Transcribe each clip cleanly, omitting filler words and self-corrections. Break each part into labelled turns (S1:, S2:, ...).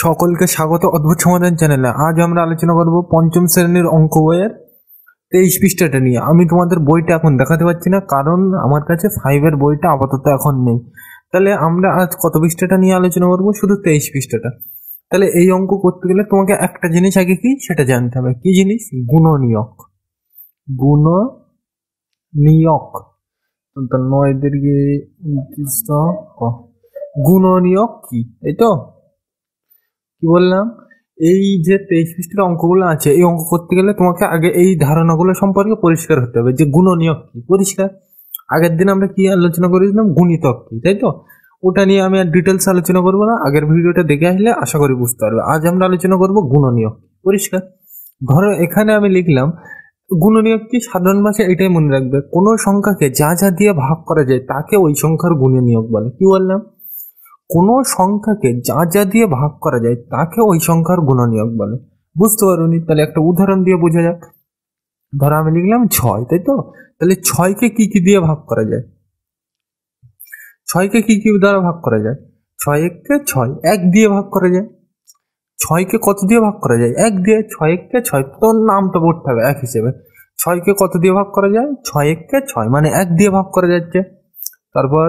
S1: সকলকে স্বাগত অদ্ভুত সমাধান চ্যানেলে। আজ আমরা আলোচনা করব পঞ্চম শ্রেণীর অঙ্ক বইয়ের 23 পৃষ্ঠাটা নিয়ে। আমি তোমাদের বইটা এখন দেখাতে পারছি না, কারণ আমার কাছে 5-এর বইটা আপাতত এখন নেই। তাহলে আমরা আজ কত পৃষ্ঠাটা নিয়ে আলোচনা করব? শুধু 23 পৃষ্ঠাটা। তাহলে এই অঙ্ক করতে গেলে তোমাকে একটা জিনিস আগে কি সেটা জানতে হবে। কি জিনিস? গুণনীয়ক। গুণনীয়ক 9 গুণনীয়ক কি, এই তো কি বললাম? এই যে 23 পৃষ্ঠার অঙ্কগুলো আছে, এই অঙ্ক করতে গেলে তোমাকে আগে এই ধারণাগুলো সম্পর্কে পরিষ্কার হতে হবে যে গুণনীয়ক কি। পরিষ্কার? আগের দিন আমরা কি আলোচনা করেছিলাম? গুণিতক কি, তাই তো? ওটা নিয়ে আমি আর ডিটেলস আলোচনা করবো না, আগের ভিডিওটা দেখে আসলে আশা করি বুঝতে পারবে। আজ আমরা আলোচনা করবো গুণনীয়ক। পরিষ্কার? ধরো এখানে আমি লিখলাম গুণনীয়ক কি। সাধারণ ভাষায় এটাই মনে রাখবে, কোনো সংখ্যাকে যা যা দিয়ে ভাগ করা যায় তাকে ওই সংখ্যার গুণনীয়ক বলে। কি বললাম? কোনো সংখ্যাকে যা যা দিয়ে ভাগ করা যায় তাকে ওই সংখ্যার গুণনীয়ক বলে। বুঝতে পারোনি? তাহলে একটা উদাহরণ দিয়ে বোঝা যাক। ধরো আমি লিখলাম 6, তাই তো? তাহলে 6কে কি কি দিয়ে ভাগ করা যায়? 6কে কি কি দ্বারা ভাগ করা যায়? 6 কে 6 1 দিয়ে ভাগ করা যায়। 6কে কত দিয়ে ভাগ করা যায়? 1 দিয়ে। 6 কে 6, তোর নাম তো পড়তে হবে এক হিসেবে। 6কে কত দিয়ে ভাগ করা যায়? 6 কে 6 মানে 1 দিয়ে ভাগ করা যাচ্ছে। তারপর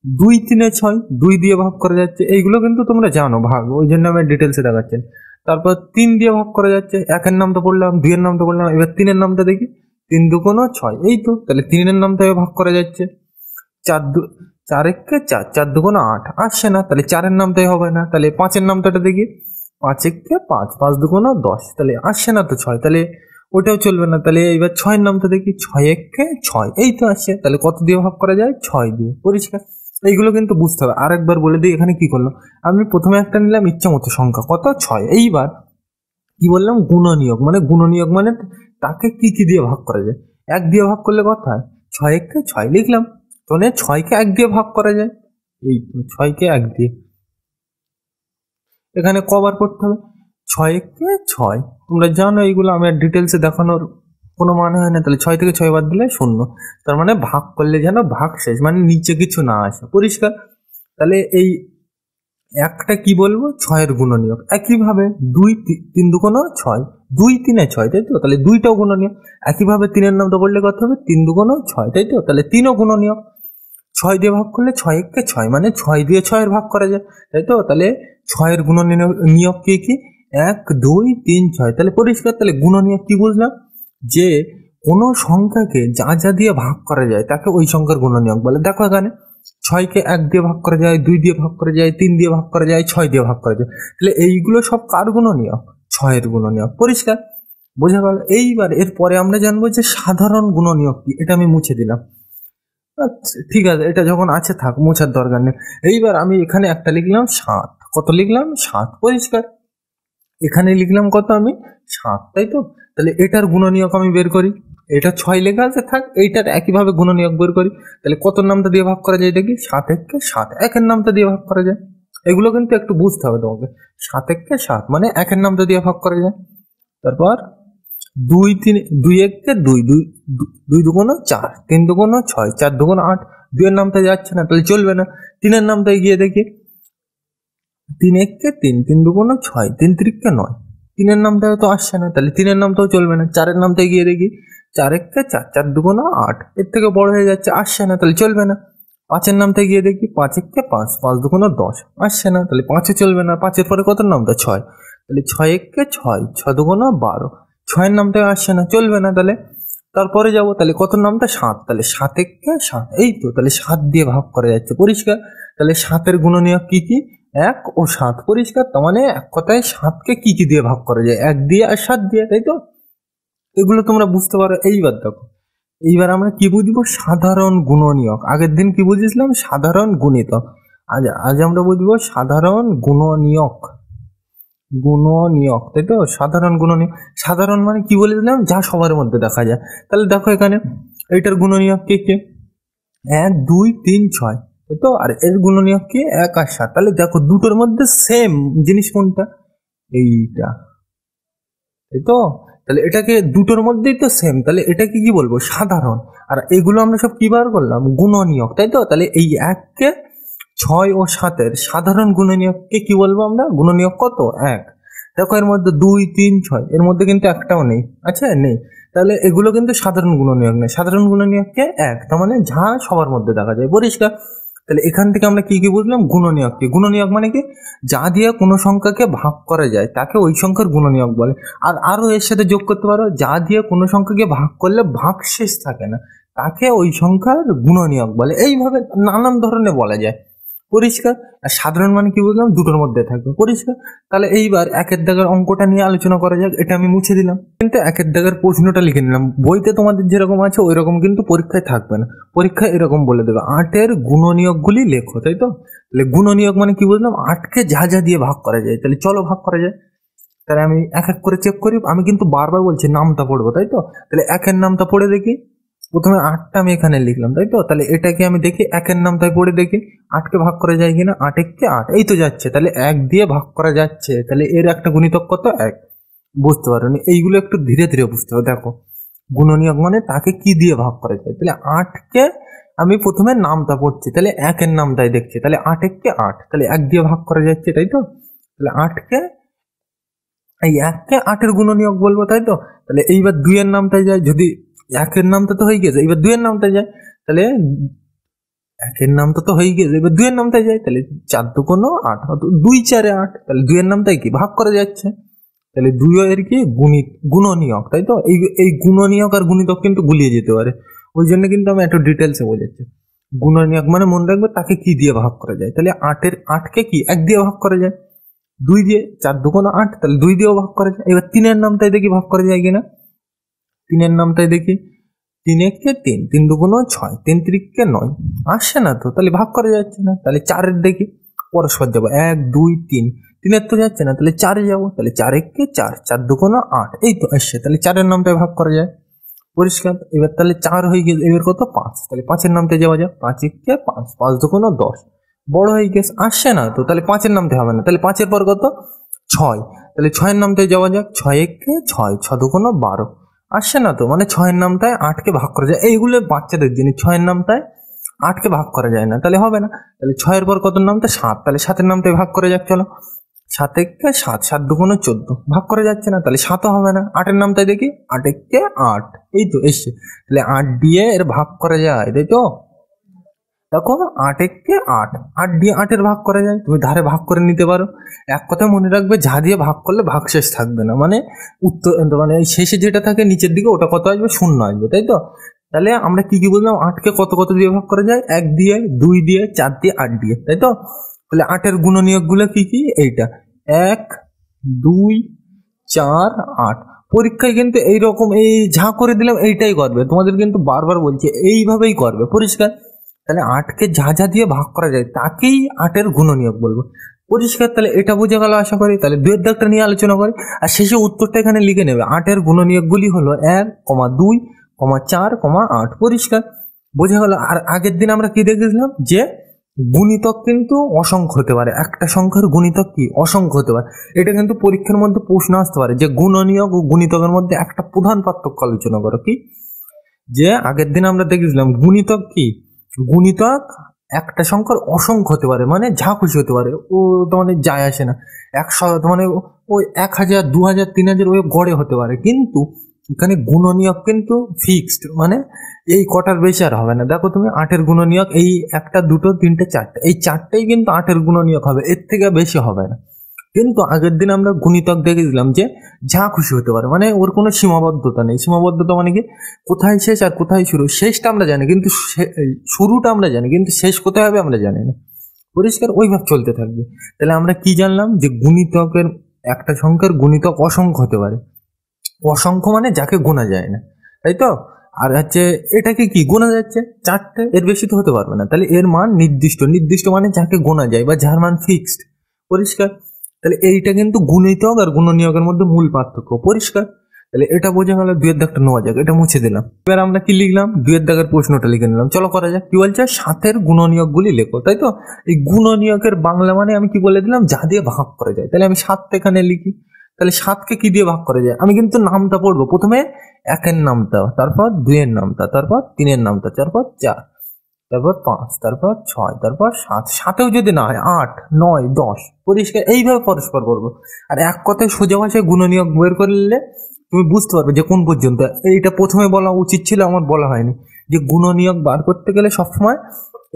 S1: 2 3 6 2 দিয়ে ভাগ করা যাচ্ছে। এইগুলো কিন্তু তোমরা জানো ভাগ, ওই জন্য আমি ডিটেলসে দেখাচ্ছেন। তারপর 3 দিয়ে ভাগ করা যাচ্ছে। 1-এর নাম তো পড়লাম, 2-এর নাম তো পড়লাম, এবার 3-এর নামটা দেখি। 3 2 6, এই তো। তাহলে 3-এর নামটা ভাগ করা যাচ্ছে। 4 1 4, 4 2 8 আসছে না, তাহলে 4-এর নামটাই হবে না। তাহলে 5-এর নামটা দেখি। 5 1 5, 5 2 10, তাহলে আসছে না তো 6, তাহলে ওটাও চলবে না। তাহলে এবার 6-এর নামটা দেখি। 6 1 6, এই তো আসছে। তাহলে কত দিয়ে ভাগ করা যায়? 6 দিয়ে। পরিষ্কার? এইগুলো কিন্তু বুঝতে হবে। আরেকবার বলে দিই, এখানে কি করলাম আমি? প্রথমে একটা নিলাম ইচ্ছা মতো সংখ্যা, কত? 6। এইবার কি বললাম? গুণনীয়ক। মানে গুণনীয়ক মানে তাকে কি কি দিয়ে ভাগ করা যায়। 1 দিয়ে ভাগ করলে কত হয়? 6 1 6 লিখলাম। তাহলে 6কে 1 দিয়ে ভাগ করা যায়। এই তো 6কে 1 দিয়ে। এখানে কবার করতে হবে? 6 1 6। তোমরা জানো এইগুলো, আমি আর ডিটেলসে দেখানোর কোনো মানে হয় না। তাহলে 6 থেকে 6 বাদ দিলে 0। তার মানে ভাগ করলে যেন ভাগ শেষ, মানে নিচে কিছু না আসে। পরিষ্কার? তাহলে এই একটা কি বলবো? 6-এর গুণনীয়ক। একইভাবে 2 3 2 6, 2 3 6, তাই তো? তাহলে 2টাও গুণনীয়ক। একইভাবে 3-এর নামটা বললে কত হবে? 3 2 6, তাই তো? তাহলে 3ও গুণনীয়ক। 6 দিয়ে ভাগ করলে 6 1 6, মানে 6 দিয়ে 6-এর ভাগ করা যায়, তাই তো? তাহলে 6-এর গুণনীয়ক কি কি? 1 2 3 6। তাহলে পরিষ্কার? তাহলে গুণনীয়ক কি বুঝলাম? যে কোনো সংখ্যাকে যা যা দিয়ে ভাগ করা যায় তাকে ওই সংখ্যার গুণনীয়ক বলে। দেখো এখানে 6কে 1 দিয়ে ভাগ করা যায়, 2 দিয়ে ভাগ করা যায়, 3 দিয়ে ভাগ করা যায়, 6 দিয়ে ভাগ করা যায়। তাহলে এইগুলো সব কার গুণনীয়ক? 6-এর গুণনীয়ক। পরিষ্কার? বোঝা গেল? এইবার এরপরে আমরা জানবো যে সাধারণ গুণনীয়ক কি। এটা আমি মুছে দিলাম। আচ্ছা ঠিক আছে, এটা যখন আছে থাক, মোছার দরকার নেই। এইবার আমি এখানে একটা লিখলাম 7। কত লিখলাম? 7। পরিষ্কার? এখানে লিখলাম কত আমি? 7, তাই তো? তাহলে এটার গুণনীয়ক আমি বের করি। এটা 6 লেখা আছে থাক, এইটার একইভাবে গুণনীয়ক বের করি। তাহলে কত নামটা দিয়ে ভাগ করা যায় দেখি? 7 1 7, 1-এর নামটা দিয়ে ভাগ করা যায়। এগুলো কিন্তু একটু বুঝতে হবে তোমাকে। 7 1 7 মানে 1-এর নামটা দিয়ে ভাগ করা যায়। তারপর 2 3 2 1 2 2 2 2 4, 3 2 6, 4 2 8। 2-এর নামটা যাচ্ছে না, তাহলে চলবে না। 3-এর নামটা গিয়ে দেখি। 3 1 3, 3 2 6, 3 3 9। 3-এর নামটাও তো আসছে না, তাহলে 3-এর নামটাও চলবে না। 4-এর নামটা গিয়ে দেখি। 4 1 4, 4 2 8। এর থেকে বড় হয়ে যাচ্ছে, আসছে না, তাহলে চলবে না। 5-এর নামটা গিয়ে দেখি। 5 1 5, 5 2 10, আসছে না, তাহলে 5ও চলবে না। 5-এর পরে কত নামটা? 6। তাহলে 6 1 6, 6 2 12। 6-এর নামটা আসছে না, চলবে না। তাহলে তারপরে যাবো, তাহলে কত নামটা? 7। তাহলে 7 1 7, এই তো। তাহলে 7 দিয়ে ভাগ করা যাচ্ছে। পরিষ্কার? তাহলে 7-এর গুণনীয়ক কি কি? 1 ও 7। পরিষ্কার? তার মানে এক কথায় 7কে কি কি দিয়ে ভাগ করা যায়? 1 দিয়ে আর 7 দিয়ে, তাই তো? এগুলো তোমরা বুঝতে পারো। এইবার দেখো, এইবার আমরা কি বুঝবো? সাধারণ গুণনীয়ক। আগের দিন কি বুঝেছিলাম? সাধারণ গুণিতক। আজ আমরা বুঝবো সাধারণ গুণনীয়ক। গুণনীয়ক, তাই তো? সাধারণ গুণনীয়ক। সাধারণ মানে কি বলেছিলাম? যা সবার মধ্যে দেখা যায়। তাহলে দেখো এখানে এইটার গুণনীয়ক কে কে? 1 2 3 6, তাই তো? আর এর গুণনীয়ক কি? 1 আর 7। তাহলে দেখো দুটোর মধ্যে সেম জিনিস কোনটা? এইটা, তাই তো? তাহলে এটাকে দুটোর মধ্যেই তো সেম, তাহলে এটাকে কি বলবো? সাধারণ। আর এগুলো আমরা সব কি বার করলাম? গুণনীয়ক, তাই তো? তাহলে এই 1কে 6 ও 7-এর সাধারণ গুণনীয়ককে কি বলবো আমরা? গুণনীয়ক কত? 1। দেখো এর মধ্যে 2, 3, 6 এর মধ্যে কিন্তু একটাও নেই, আচ্ছা নেই, তাহলে এগুলো কিন্তু সাধারণ গুণনীয়ক নেই। সাধারণ গুণনীয়ককে 1, তার মানে যা সবার মধ্যে দেখা যায়, পরিষ্কার। তাহলে এখান থেকে আমরা কি কি বুঝলাম? গুণনীয়ক কি? গুণনীয়ক মানে কি? যা দিয়ে কোনো সংখ্যাকে ভাগ করা যায় তাকে ওই সংখ্যার গুণনীয়ক বলে। আর আরো এর সাথে যোগ করতে পারো, যা দিয়ে কোনো সংখ্যাকে ভাগ করলে ভাগশেষ থাকে না তাকে ওই সংখ্যার গুণনীয়ক বলে। এইভাবে নানান ধরনের বলা যায়, পরিষ্কার। আর সাধারণ মানে কি বুঝলাম? দুটোর মধ্যে থাকবে, পরিষ্কার। তাহলে এইবার একের দাগের অঙ্কটা নিয়ে আলোচনা করা যাক। এটা আমি মুছে দিলাম, কিন্তু একের দাগের প্রশ্নটা লিখে নিলাম। বইতে তোমাদের যেরকম আছে ওই রকম কিন্তু পরীক্ষায় থাকবে না। পরীক্ষায় এরকম বলে দেবে 8-এর গুণনীয়কগুলি লেখো, তাই তো? তাহলে গুণনীয়ক মানে কি বুঝলাম? 8কে যা যা দিয়ে ভাগ করা যায়। তাহলে চলো ভাগ করা যায়। তাহলে আমি এক এক করে চেক করি। আমি কিন্তু বারবার বলছি নামটা পড়বো, তাই তো? তাহলে একের নামটা পড়ে দেখি। প্রথমে 8টা আমি এখানে লিখলাম, তাই তো? তাহলে এটাকে আমি দেখি একের নামটাই পড়ে দেখি 8কে ভাগ করা যায় কিনা। 8 একে 8, এই তো যাচ্ছে। তাহলে 1 দিয়ে ভাগ করা যাচ্ছে, তাহলে এর একটা গুণিতক কত? 1। বুঝতে পারোনি? এইগুলো একটু ধীরে ধীরে বুঝতে হবে। দেখো গুণনীয়ক মানে তাকে কি দিয়ে ভাগ করা যায়। তাহলে 8কে আমি প্রথমে নামটা পড়ছি, তাহলে একের নামটাই দেখছি। তাহলে 8 একে 8, তাহলে 1 দিয়ে ভাগ করা যাচ্ছে, তাই তো? তাহলে 8কে এই 1কে 8-এর গুণনীয়ক বলবো, তাই তো? তাহলে এইবার 2-এর নামটাই যায়। যদি 1-এর নামটা তো হয়ে গেছে, এবার 2-এর নামটাই যায়। তাহলে 1-এর নামটা তো হয়ে গেছে, এবার 2-এর নামটাই যায়। তাহলে 4 2 8, 2 4 8। তাহলে 2-এর নামটাই কি? ভাগ করা যাচ্ছে। তাহলে 2 এর কি? গুণনীয়ক, তাই তো? এই এই গুণনীয়ক আর গুণিতক কিন্তু গুলিয়ে যেতে পারে, ওই জন্য কিন্তু আমি একটু ডিটেলসে বোঝাচ্ছি। গুণনীয়ক মানে মনে রাখবে তাকে কি দিয়ে ভাগ করা যায়। তাহলে 8কে কি 1 দিয়ে ভাগ করা যায়, 2 দিয়ে। 4 2 8, তাহলে 2 দিয়েও ভাগ করা যায়। এবার 3-এর নামটাই দেখি ভাগ করা যায় কিনা। 3-এর নামটাই দেখি। 3 একে 3, 3 2 6, 3 3কে 9। আসছে না তো, তাহলে ভাগ করা যাচ্ছে না। তাহলে 4-এর দেখি, পরস্পর যাবো 1 2 3, 3-এর তো যাচ্ছে না, তাহলে 4-এ যাবো। তাহলে 4 একে 4, 4 2 8, এই তো আসছে। তাহলে 4-এর নামটাই ভাগ করা যায়, পরিষ্কার। এবার তাহলে 4 হয়ে গেছে, এবার কত? 5। তাহলে 5-এর নামতে যাওয়া যায়। 5 একে 5, 5 2 10, বড় হয়ে গেছে, আসছে না তো, তাহলে 5-এর নামতে হবে না। তাহলে 5-এর পর কত? 6। তাহলে 6-এর নামতে যাওয়া যাক। 6 একে 6, 6 2 12, আসছে না তো, মানে 6-এর নামটায় 8কে ভাগ করা যায়। এইগুলো বাচ্চাদের জিনিস, 6-এর নামটায় 8কে ভাগ করা যায় না, তাহলে হবে না। তাহলে 6-এর পর কত নামটা? 7। তাহলে 7-এর নামটায় ভাগ করে যাক, চলো। 7 একে 7, 7 2 14, ভাগ করে যাচ্ছে না, তাহলে 7ও হবে না। 8-এর নামটাই দেখি, 8 একে 8, এই তো এসছে। তাহলে 8 দিয়ে এর ভাগ করা যায়, তাই তো? দেখো 8 একে 8, 8 দিয়ে 8-এর ভাগ করা যায়। তুমি ধারে ভাগ করে নিতে পারো। এক কথা মনে রাখবে, যা দিয়ে ভাগ করলে ভাগশেষ থাকবে না, মানে উত্তর, মানে শেষে যেটা থাকে নিচের দিকে ওটা কত আসবে? 0 আসবে, তাই তো? তাহলে আমরা কি কি বুঝলাম? 8কে কত কত দিয়ে ভাগ করা যায়? 1 দিয়ে, 2 দিয়ে, 4 দিয়ে, 8 দিয়ে, তাই তো? তাহলে 8-এর গুণনীয়ক গুলো কি কি? এইটা 1 2 4 8। পরীক্ষায় কিন্তু এইরকম এই যা করে দিলাম এইটাই করবে, তোমাদের কিন্তু বারবার বলছি এইভাবেই করবে, পরিষ্কার। তাহলে 8কে যা যা দিয়ে ভাগ করা যায় তাকেই 8-এর গুণনীয়ক বলবো, পরিষ্কার। তাহলে এটা বুঝে গেল আশা করি। তাহলে 2-এর দাগটা নিয়ে আলোচনা করি, আর শেষে উত্তরটা এখানে লিখে নেবে। 8-এর গুণনীয়কগুলি হলো 1 2 4 8, পরিষ্কার, বোঝা গেল। আর আগের দিন আমরা কি দেখেছিলাম? যে গুণিতক কিন্তু অসংখ্য হতে পারে, একটা সংখ্যার গুণিতক কি? অসংখ্য হতে পারে। এটা কিন্তু পরীক্ষার মধ্যে প্রশ্ন আসতে পারে যে গুণনীয়ক ও গুণিতকের মধ্যে একটা প্রধান পার্থক্য আলোচনা করো। কি? যে আগের দিন আমরা দেখেছিলাম গুণিতক কি? গুণিতক একটা সংখ্যার অসংখ্য হতে পারে, মানে যা খুশি হতে পারে, ও তো মানে যায় আসে না। 100 মানে ওই 1000 2000 3000 ওই গড়ে হতে পারে, কিন্তু এখানে গুণনীয়ক কিন্তু ফিক্সড, মানে এই কটার বেশি আর হবে না। দেখো তুমি 8-এর গুণনীয়ক এই 1 2 3 4, এই 4টাই কিন্তু 8-এর গুণনীয়ক হবে, এর থেকে বেশি হবে না। কিন্তু আগের দিন আমরা গুণিতক দেখেছিলাম যে যা খুশি হতে পারে, মানে ওর কোনো সীমাবদ্ধতা নেই। সীমাবদ্ধতা মানে কি? কোথায় শেষ আর কোথায় শুরু, শেষটা আমরা জানি কিন্তু শুরুটা আমরা জানি, কিন্তু শেষ কোথায় হবে আমরা জানি না, পরিষ্কার। ওইভাবে চলতে থাকবে। তাহলে আমরা কি জানলাম? যে গুণিতকের একটা সংখ্যার গুণিতক অসংখ্য হতে পারে। অসংখ্য মানে যাকে গোনা যায় না, তাই তো? আর হচ্ছে এটাকে কি গোনা যাচ্ছে? 4টে, এর বেশি তো হতে পারবে না। তাহলে এর মান নির্দিষ্ট, নির্দিষ্ট মানে যাকে গোনা যায় বা যার মান ফিক্সড, পরিষ্কার। তাহলে এইটা কিন্তু গুণিতক আর গুণনীয়কের মধ্যে মূল পার্থক্য, পরিষ্কার। তাহলে এটা বোঝা গেল। 2-এর দাগটা নেওয়া যাক, এটা মুছে দিলাম। এবার আমরা কি লিখলাম? 2-এর দাগের প্রশ্নটা লিখে নিলাম, চলো করা যাক। কি বলছে? 7-এর গুণনীয়ক গুলি লেখো, তাই তো? এই গুণনীয়কের বাংলা মানে আমি কি বলে দিলাম? যা দিয়ে ভাগ করা যায়। তাহলে আমি 7 এখানে লিখি। তাহলে 7কে কি দিয়ে ভাগ করা যায়? আমি কিন্তু নামটা পড়বো, প্রথমে 1-এর নামটা, তারপর 2-এর নামটা, তারপর 3-এর নামটা, তারপর 4। তারপর 5, তারপর 6, তারপর 7, 7-এও যদি না হয় 8, 9, 10, পরিষ্কার এইভাবে পরস্পর করবো। আর এক কথায় সোজা ভাষায় গুণনীয়ক বের করলে তুমি বুঝতে পারবে যে কোন পর্যন্ত। এইটা প্রথমে বলা উচিত ছিল, আমার বলা হয়নি। যে গুণনীয়ক বার করতে গেলে সবসময়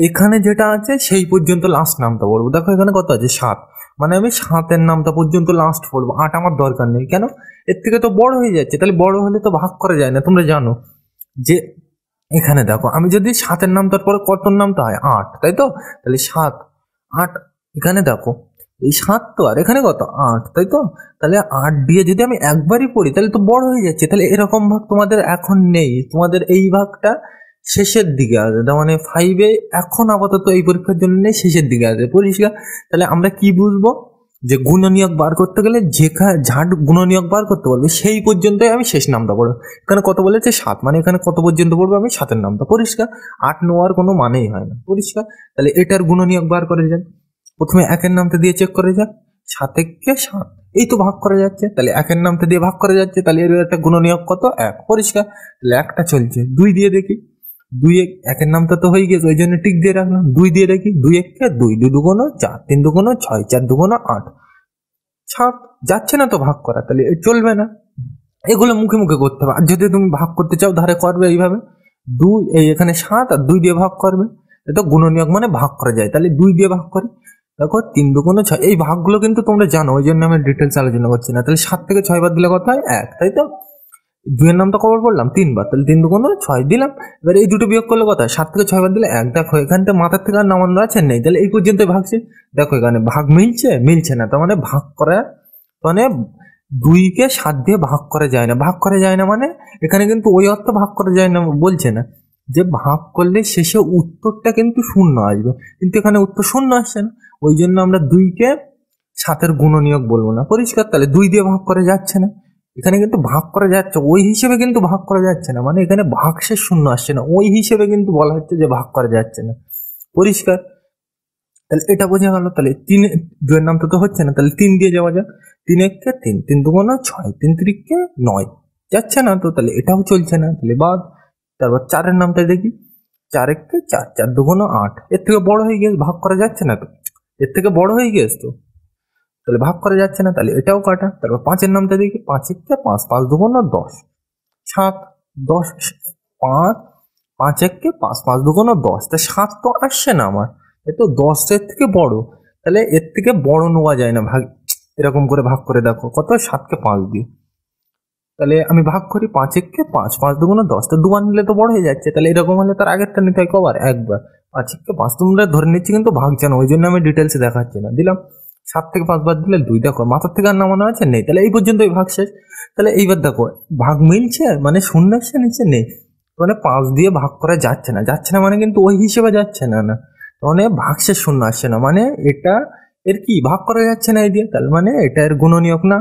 S1: এখানে যেটা আছে সেই পর্যন্ত লাস্ট নামটা পড়বো। দেখো এখানে কত আছে 7, মানে আমি 7-এর নামটা পর্যন্ত লাস্ট পড়বো, 8 আমার দরকার নেই। কেন? এর থেকে তো বড় হয়ে যাচ্ছে, তাহলে বড় হলে তো ভাগ করা যায় না। তোমরা জানো যে এখানে দেখো আমি যদি 7-এর নামটার পরে কত নামটা হয় 8, তাই তো? তাহলে 7, 8, এখানে দেখো এই 7 তো, আর এখানে কত 8, তাই তো? তাহলে 8 দিয়ে যদি আমি একবারই পড়ি তাহলে তো বড় হয়ে যাচ্ছে। তাহলে এরকম ভাগ তোমাদের এখন নেই, তোমাদের এই ভাগটা শেষের দিকে আসবে। তার মানে 5-এ এখন আপাতত এই পরীক্ষার জন্য নেই, শেষের দিকে আসবে। পরিষ্কার? তাহলে আমরা কি বুঝবো যে গুণনীয়ক বার করতে গেলে যেখানে ঝাট গুণনীয়ক বার করতে বলবে সেই পর্যন্তই আমি শেষ নামটা পড়বো। এখানে কত বলেছে 7, মানে এখানে কত পর্যন্ত পড়বো আমি 7-এর নামটা। পরিষ্কার? 8 নেওয়ার কোনো মানেই হয় না। পরিষ্কার? তাহলে এটার গুণনীয়ক বার করে যাক। প্রথমে 1-এর নামটা দিয়ে চেক করে যাক, 7-এ 7, এই তো ভাগ করা যাচ্ছে। তাহলে 1-এর নামটা দিয়ে ভাগ করা যাচ্ছে, তাহলে এর একটা গুণনীয়ক কত 1। পরিষ্কার? তাহলে একটা চলছে। 2 দিয়ে দেখি, 1-এর নামটা তো হয়ে গেছে, ওই জন্য টিক দিয়ে রাখলাম। 2 দিয়ে দেখি, 2-1-কে 2, 2 2 4, 3 2 6, 4 2 8, 7 যাচ্ছে না তো ভাগ করা, তাহলে চলবে না। এগুলো মুখে মুখে করতে হবে। আর যদি তুমি ভাগ করতে চাও ধারে করবে এইভাবে, 2 এই এখানে 7 আর 2 দিয়ে ভাগ করবে। এটা গুণনীয়ক মানে ভাগ করা যায়। তাহলে 2 দিয়ে ভাগ করি, দেখো 3 2 6, এই ভাগগুলো কিন্তু তোমরা জানো, ওই জন্য আমি ডিটেলস আলোচনা করছি না। তাহলে 7 থেকে 6 বাদ দিলে কত হয় 1, তাই তো? 2-এর নামটা কবার বললাম 3 বার, তাহলে 3 2 6 দিলাম। এবার এই দুটো বিয়োগ করলে কত হয় 7 থেকে 6 বাদ দিলে 1। দেখো এখানটা মাথার থেকে আর নামানো আছে নেই, তাহলে এই পর্যন্ত ভাগছে। দেখো এখানে ভাগ মিলছে না, তার মানে ভাগ করা, মানে 2-কে 7 দিয়ে ভাগ করা যায় না। ভাগ করা যায় না মানে এখানে কিন্তু ওই অর্থ ভাগ করা যায় না বলছে না, যে ভাগ করলে শেষে উত্তরটা কিন্তু শূন্য আসবে, কিন্তু এখানে উত্তর শূন্য আসছে না। ওই জন্য আমরা 2-কে 7-এর গুণনীয়ক বলবো না। পরিষ্কার? তাহলে 2 দিয়ে ভাগ করা যাচ্ছে না, এখানে কিন্তু ভাগ করা যাচ্ছে, ওই হিসেবে কিন্তু ভাগ করা যাচ্ছে না, মানে এখানে ভাগশেষ শূন্য আসছে না, ওই হিসেবে কিন্তু বলা হচ্ছে যে ভাগ করা যাচ্ছে না। পরিষ্কার? তাহলে এটা বোঝা গেল। তাহলে 2-এর নামটা তো হচ্ছে না, তাহলে 3 দিয়ে যাওয়া যাক। 3-1-কে 3, 3 2 6, 3 3-কে 9, যাচ্ছে না তো, তাহলে এটাও চলছে না, তাহলে বাদ। তারপর 4-এর নামটা দেখি, 4-1-কে 4, 4 2 8, এর থেকে বড় হয়ে গিয়েছে, ভাগ করা যাচ্ছে না তো, এর থেকে বড় হয়ে গিয়েছে তো, তাহলে ভাগ করা যাচ্ছে না, তাহলে এটাও কাটা। তারপর 5-এর নামটা দেখি, 5-1-কে 5, 5 2 10, 7, 10, 5, 5-1-কে 5, 5 2 10, তা 7 তো আসছে না আমার, এ তো 10-এর থেকে বড়, তাহলে এর থেকে বড় নেওয়া যায় না ভাগ। এরকম করে ভাগ করে দেখো কত, 7-কে 5 দিয়ে, তাহলে আমি ভাগ করি 5-1-কে 5, 5 2 10, তো 2 নিলে তো বড় হয়ে যাচ্ছে, তাহলে এরকম হলে তার আগেরটা নিতে হয় কবার, একবার। 5-1-কে 5 তোমরা ধরে নিচ্ছি, কিন্তু ভাগ জানো, ওই জন্য আমি ডিটেলসে দেখাচ্ছি না। দিলাম 7 থেকে 5 বাদ দিলে 2, দেখো মাথার থেকে আর নামানো আছে নেই, তাহলে এই পর্যন্ত ভাগ শেষ। তাহলে এইবার দেখো ভাগ মিলছে, মানে শূন্য আসছে নিচে নেই, মানে 5 দিয়ে ভাগ করা যাচ্ছে না, মানে কিন্তু ওই হিসেবে যাচ্ছে না, মানে ভাগশেষ শূন্য আসছে না, মানে এটা এর কি ভাগ করা যাচ্ছে না এই দিয়ে, তাহলে মানে এটা এর গুণনীয়ক না।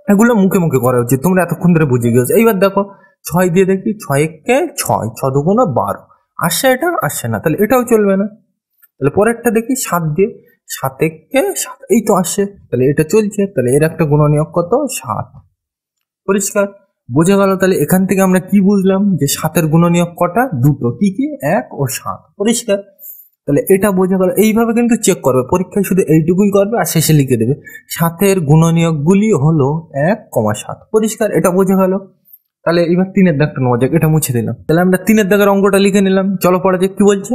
S1: এগুলো মুখে মুখে করা উচিত, তোমরা এতক্ষণ ধরে বুঝে গেছো। এইবার দেখো 6 দিয়ে দেখি, 6-1-কে 6, 6 2 12, আসছে, এটা আসছে না, তাহলে এটাও চলবে না। তাহলে পরেরটা দেখি 7 দিয়ে, 7-1-কে 7, এই তো আসছে, তাহলে এটা চলছে, তাহলে এর একটা গুণনীয়ক কত 7। পরিষ্কার? বোঝা গেল? তাহলে এখান থেকে আমরা কি বুঝলাম, যে 7-এর গুণনীয়ক কটা, দুটো, কি কি, 1 ও 7। পরিষ্কার? তাহলে এটা বোঝা গেল। এইভাবে কিন্তু চেক করবে পরীক্ষায়, শুধু এইটুকুই করবে আর শেষে লিখে দেবে 7-এর গুণনীয়কগুলি হলো 1,7। পরিষ্কার? এটা বোঝা গেল। তাহলে এবার 3-এর দাগটা নেওয়া যাক, এটা মুছে দিলাম। তাহলে আমরা 3-এর দাগের অঙ্কটা লিখে নিলাম। চলো পড়া যাক কি বলছে।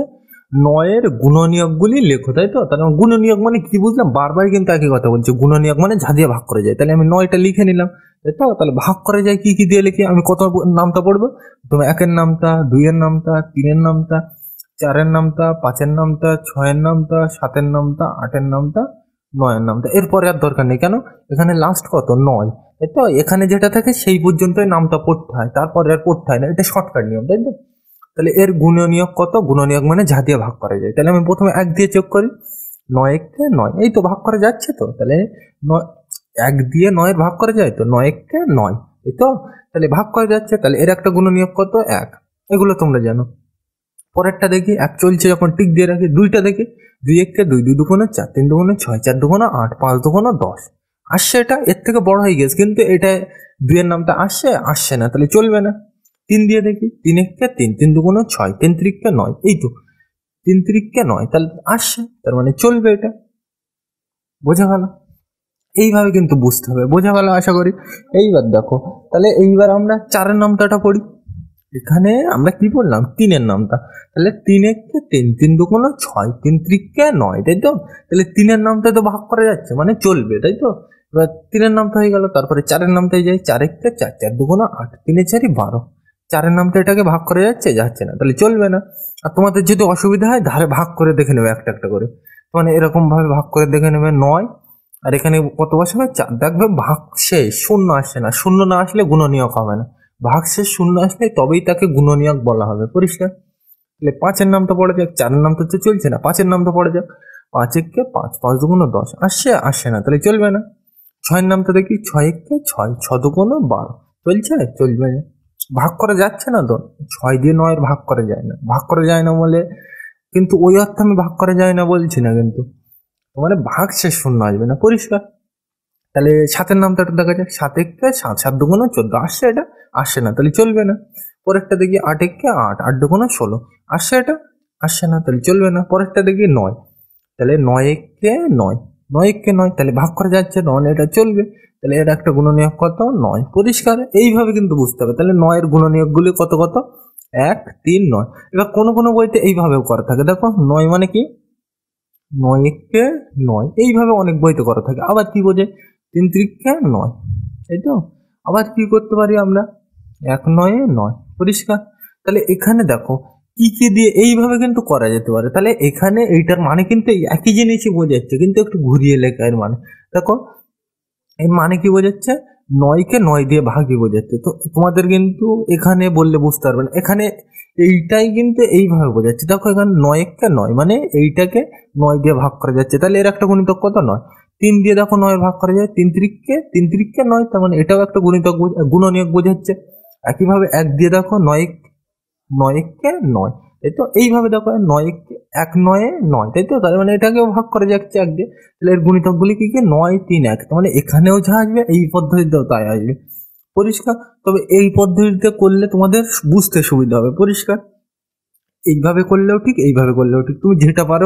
S1: 9-এর গুণনীয়কগুলি লেখো, তাই তো? তাহলে গুণনীয়ক মানে কি বুঝলাম, বারবার কিন্তু একই কথা বলছে, গুণনীয়ক মানে যা দিয়ে ভাগ করা যায়। তাহলে আমি 9টা লিখে নিলাম, তাই তো? তাহলে ভাগ করা যায় কি কি দিয়ে লিখি, আমি কত নামটা পড়বো, তুমি 1-এর নামটা, 2-এর নামটা, 3-এর নামটা, 4-এর নামটা, 5-এর নামটা, 6-এর নামটা, 7-এর নামটা, 8-এর নামটা, 9-এর নামটা। এরপরে আর দরকার নেই, কেন এখানে লাস্ট কত 9, তাই তো? এখানে যেটা থাকে সেই পর্যন্তই নামটা পড়তে হয়, তারপরে আর পড়তে হয় না, এটা শর্টকাট নিয়ম, তাই তো? তাহলে এর গুণনীয়ক কত, গুণনীয়ক মানে যা দিয়ে ভাগ করা যায়। তাহলে আমি প্রথমে 1 দিয়ে চেক করি, 9-1-কে 9, এই তো ভাগ করা যাচ্ছে তো, তাহলে 1 দিয়ে 9-এর ভাগ করা যায় তো, 9-1-কে 9, এই তো? তাহলে ভাগ করা যাচ্ছে, তাহলে এর একটা গুণনীয়ক কত 1, এগুলো তোমরা জানো। পরেরটা দেখি, 1 চলছে যখন টিক দিয়ে রাখি। 2টা দেখি, 2-1-কে 2, 2 2 4, 3 2 6, 4 2 8, 5 2 10, আসছে, এটা এর থেকে বড় হয়ে গেছে, কিন্তু এটা 2-এর নামটা আসছে না, তাহলে চলবে না। 3 দিয়ে দেখি, 3-1-কে 3, 3 2 6, 3 3-কে 9, এই তো তিন তিরিককে নয়, তাহলে আসছে, তার মানে চলবে, এটা বোঝা গেল। এইভাবে কিন্তু বুঝতে হবে, বোঝা গেল আশা করি। এইবার দেখো, তাহলে এইবার আমরা চারের নামতাটা পড়ি। এখানে আমরা কি বললাম, তিনের নামতা, তাহলে তিন এককে তিন, তিন দুগুণ ছয়, তিন ত্রিককে নয়, তাই তো। তাহলে তিনের নামটা তো ভাগ করা যাচ্ছে, মানে চলবে, তাই তো। এবার তিনের নামটা হয়ে গেল, তারপরে চারের নামটাই যাই, চার এককে চার, চার দুগুণ আট, তিনে চারি 12। চারের নামটা এটাকে ভাগ করা যাচ্ছে না, তাহলে চলবে না। আর তোমাদের যদি অসুবিধা হয় ধারে ভাগ করে দেখে নেবে একটা একটা করে, মানে এরকম ভাবে ভাগ করে দেখে নেবে, 9 আর এখানে কত বসাবে, 4, দেখবে ভাগ শেষ, শূন্য আসছে না, শূন্য না আসলে গুণনীয়ক হবে না, ভাগশেষ শূন্য আসলে তবেই তাকে গুণনীয়ক বলা হবে, পরিষ্কার। তাহলে পাঁচের নামটা পড়ে যাক, চারের নামটা তো চলছে না, পাঁচের নামটা পড়ে যাক, 5 এককে 5, 5 দুগুণ 10, আসছে না, তাহলে চলবে না। ছয়ের নামটা দেখি, 6 এককে 6, 6 দুগুণ 12, চলবে না, ভাগ করা যাচ্ছে না তো, 6 দিয়ে 9 ভাগ করা যায় না, ভাগ করা যায় না বলে কিন্তু ওই অর্থে আমি ভাগ করা যায় না বলছি না, কিন্তু মানে ভাগশেষ শূন্য আসবে না, পরিষ্কার। তাহলে সাতের নামটা একটু দেখা যাক, 7 এককে 7, 7 দুগুণ 14, আসছে না, তাহলে চলবে না। পরেরটা দেখি 8 এককে 8, 8 দুগুণ 16, আসছে না, তাহলে চলবে না। পরেরটা দেখি 9, তাহলে 9 এককে 9, 9 এককে 9, তাহলে ভাগ করা যাচ্ছে, 9 এটা চলবে, তাহলে এটা একটা গুণনীয়ক কত, 9, পরিষ্কার। এইভাবে কিন্তু বুঝতে হবে। তাহলে 9 এর গুণনীয়কগুলি কত কত, 1, 3, 9। এবার কোনো বইতে এইভাবেও করা থাকে, দেখো 9 মানে কি, 9 এককে 9, এইভাবে অনেক বইতে করা থাকে। আবার কি বোঝে, 3 ত্রিককে 9, তাই তো। আবার কি করতে পারি আমরা, 1 9 9, পরিষ্কার। তাহলে এখানে দেখো কি কি দিয়ে এইভাবে কিন্তু করা যেতে পারে। তাহলে এখানে এইটার মানে কিন্তু একই জিনিসই বোঝাচ্ছে, কিন্তু একটু ঘুরিয়ে লেখা এর মানে। দেখো এর মানে কি বোঝাচ্ছে, 9কে 9 দিয়ে ভাগই বোঝাচ্ছে। তো তোমাদের কিন্তু এখানে বললে বুঝতে পারবে না, এখানে এইটাই কিন্তু এইভাবে বোঝাচ্ছে। দেখো এখানে 9 এককে 9 মানে এইটাকে 9 দিয়ে ভাগ করা যাচ্ছে, তাহলে এর একটা গুণিতক কত, 9। 3 দিয়ে দেখো 9 ভাগ করা যায়, 3 ত্রিককে 9, তার মানে এটাও একটা গুণিতক, গুণনীয়ক বোঝাচ্ছে। একইভাবে 1 দিয়ে দেখো 9 এককে 9, তাই তো। এইভাবে দেখো 9 এককে 1 9 9, তাই তো। তার মানে এটাকেও ভাগ করা যাচ্ছে 1 দিয়ে, তাহলে এর গুণিতকগুলি কি কি, 9 3 1, তার মানে এখানেও যা আসবে এই পদ্ধতিতেও তাই আসবে, পরিষ্কার। তবে এই পদ্ধতিতে করলে তোমাদের বুঝতে সুবিধা হবে, পরিষ্কার। এইভাবে করলেও ঠিক, এইভাবে করলেও ঠিক, তুমি যেটা পারো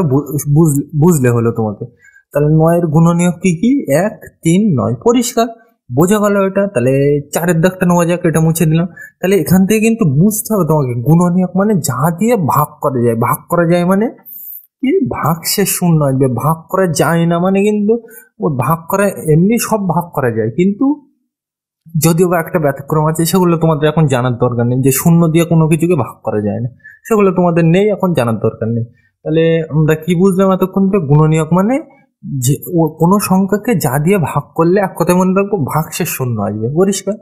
S1: বুঝলে হলো তোমাকে। তাহলে 9 এর গুণনীয়ক কি কি, 1 3 9, পরিষ্কার, বোঝা গেল এটা। তাহলে 4-এর দাগটা নেওয়া যাক, এটা মুছে দিলাম। তাহলে এখান থেকে কিন্তু বুঝতে হবে তোমাকে, গুণনীয়ক মানে যা দিয়ে ভাগ করা যায় মানে কি, ভাগশেষ শূন্য আসবে, ভাগ করা যায় না মানে কিন্তু ওই ভাগ করা, এমনি সব ভাগ করা যায়, কিন্তু যদিও বা একটা ব্যতিক্রম আছে, সেগুলো তোমাদের এখন জানার দরকার নেই, যে শূন্য দিয়ে কোনো কিছুকে ভাগ করা যায় না, সেগুলো তোমাদের নেই, এখন জানার দরকার নেই। তাহলে আমরা কি বুঝলাম এতক্ষণ, গুণনীয়ক মানে যে কোনো সংখ্যাকে যা দিয়ে ভাগ করলে, এক কথায় মনে রাখবো, ভাগশেষ শূন্য আসবে, পরিষ্কার,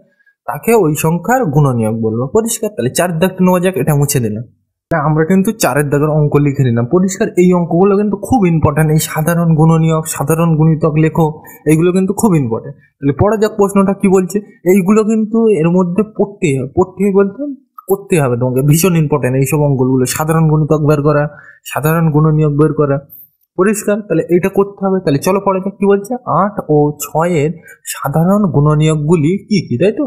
S1: তাকে ওই সংখ্যার গুণনীয়ক বলবো, পরিষ্কার। তাহলে 4 দাগটা নেওয়া যাক, এটা মুছে দিলাম। আমরা কিন্তু 4-এর দাগের অঙ্ক লিখে নিলাম, পরিষ্কার। এই অঙ্কগুলো কিন্তু খুব ইম্পর্টেন্ট, এই সাধারণ গুণনীয়ক, সাধারণ গুণিতক লেখো, এইগুলো কিন্তু খুব ইম্পর্টেন্ট। তাহলে পড়া যাক প্রশ্নটা কি বলছে। এইগুলো কিন্তু এর মধ্যে পড়তেই বলতে করতে হবে তোমাকে, ভীষণ ইম্পর্টেন্ট এইসব অঙ্কগুলো, সাধারণ গুণিতক বের করা, সাধারণ গুণনীয়ক বের করা, পরিষ্কার। তাহলে এটা করতে হবে। তাহলে চলো পড়া যাক কি বলছে, 8 ও 6-এর সাধারণ গুণনীয়কগুলি কি কি, তাই তো।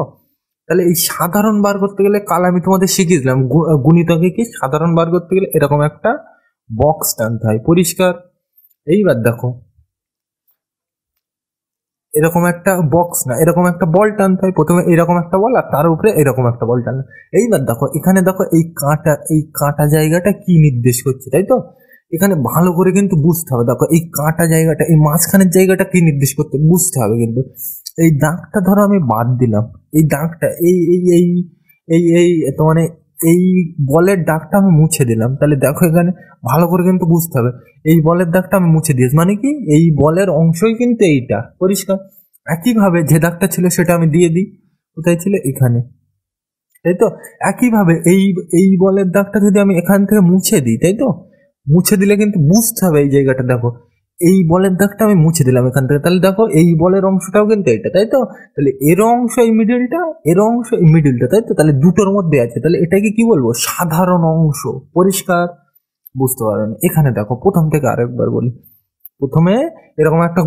S1: তাহলে এই সাধারণ বার করতে গেলে, কাল আমি তোমাদের শিখিয়ে দিলাম গুণিতকে কি সাধারণ বার করতে গেলে এরকম একটা বক্স টানতে হয়, পরিষ্কার। এইবার দেখো এরকম একটা বক্স না, এরকম একটা বল টানতে হয়, প্রথমে এরকম একটা বল আর তার উপরে এরকম একটা বল টানলে। এইবার দেখো এখানে দেখো এই কাঁটা জায়গাটা কি নির্দেশ করছে, তাই তো। এখানে ভালো করে কিন্তু বুঝতে হবে, দেখো এই কাঁটা জায়গাটা, এই মাঝখানের জায়গাটা কি নির্দেশ করতে বুঝতে হবে কিন্তু। এই দাগটা ধরো আমি বাদ দিলাম, এই দাগটা এই এই এই এই এই তো মানে এই বলের দাগটা আমি মুছে দিলাম, তাহলে দেখো এখানে ভালো করে কিন্তু বুঝতে হবে, এই বলের দাগটা আমি মুছে দিয়েছি, মানে কি এই বলের অংশই কিন্তু এইটা, পরিষ্কার। একইভাবে যে দাগটা ছিল সেটা আমি দিয়ে দিই, কোথায় ছিল, এখানে, তাই তো। একইভাবে এই এই বলের দাগটা যদি আমি এখান থেকে মুছে দিই, তাই তো, মুছে দিলে কিন্তু বুঝতে হবে এই জায়গাটা, দেখো এই বলের দাগটা আমি মুছে দিলাম এখান থেকে, তাহলে দেখো এই বলের অংশটাও কিন্তু এটা, তাই তো। তাহলে এর অংশ এই মিডিলটা, এর অংশ এই মিডিলটা, তাই তো। তাহলে দুটোর মধ্যে আছে, তাহলে এটাকে কি বলবো, সাধারণ অংশ, পরিষ্কার, বুঝতে পারেন। এখানে দেখো প্রথম থেকে আরেকবার বলি, প্রথমে এরকম একটা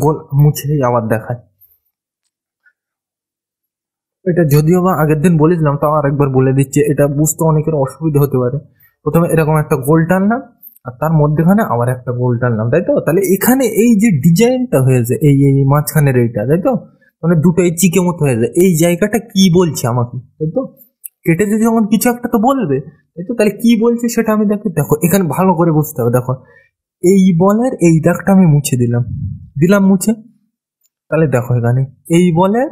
S1: গোল মুছে আবার দেখায়, এটা যদিও বা আগের দিন বলেছিলাম, তাও আরেকবার বলে দিচ্ছি, এটা বুঝতে অনেকের অসুবিধা হতে পারে। প্রথমে এরকম একটা গোল টানলাম, আর তার মধ্যেখানে আবার একটা গোল টানলাম, তাই তো? তাহলে এখানে এই যে ডিজাইনটা হয়েছে, এই এই মাঝখানের এইটা, তাই তো? মানে দুটো এই চিকে মতো হয়েছে, এই জায়গাটা কি বলছে আমাকে, তাই তো? কেটে যদি যখন কিছু একটা তো বলবে, তাই তো? তাহলে কি বলছে সেটা আমি দেখো এখানে ভালো করে বুঝতে হবে। দেখো এই বলের এই দাগটা আমি মুছে দিলাম, মুছে। তাহলে দেখো এখানে এই বলের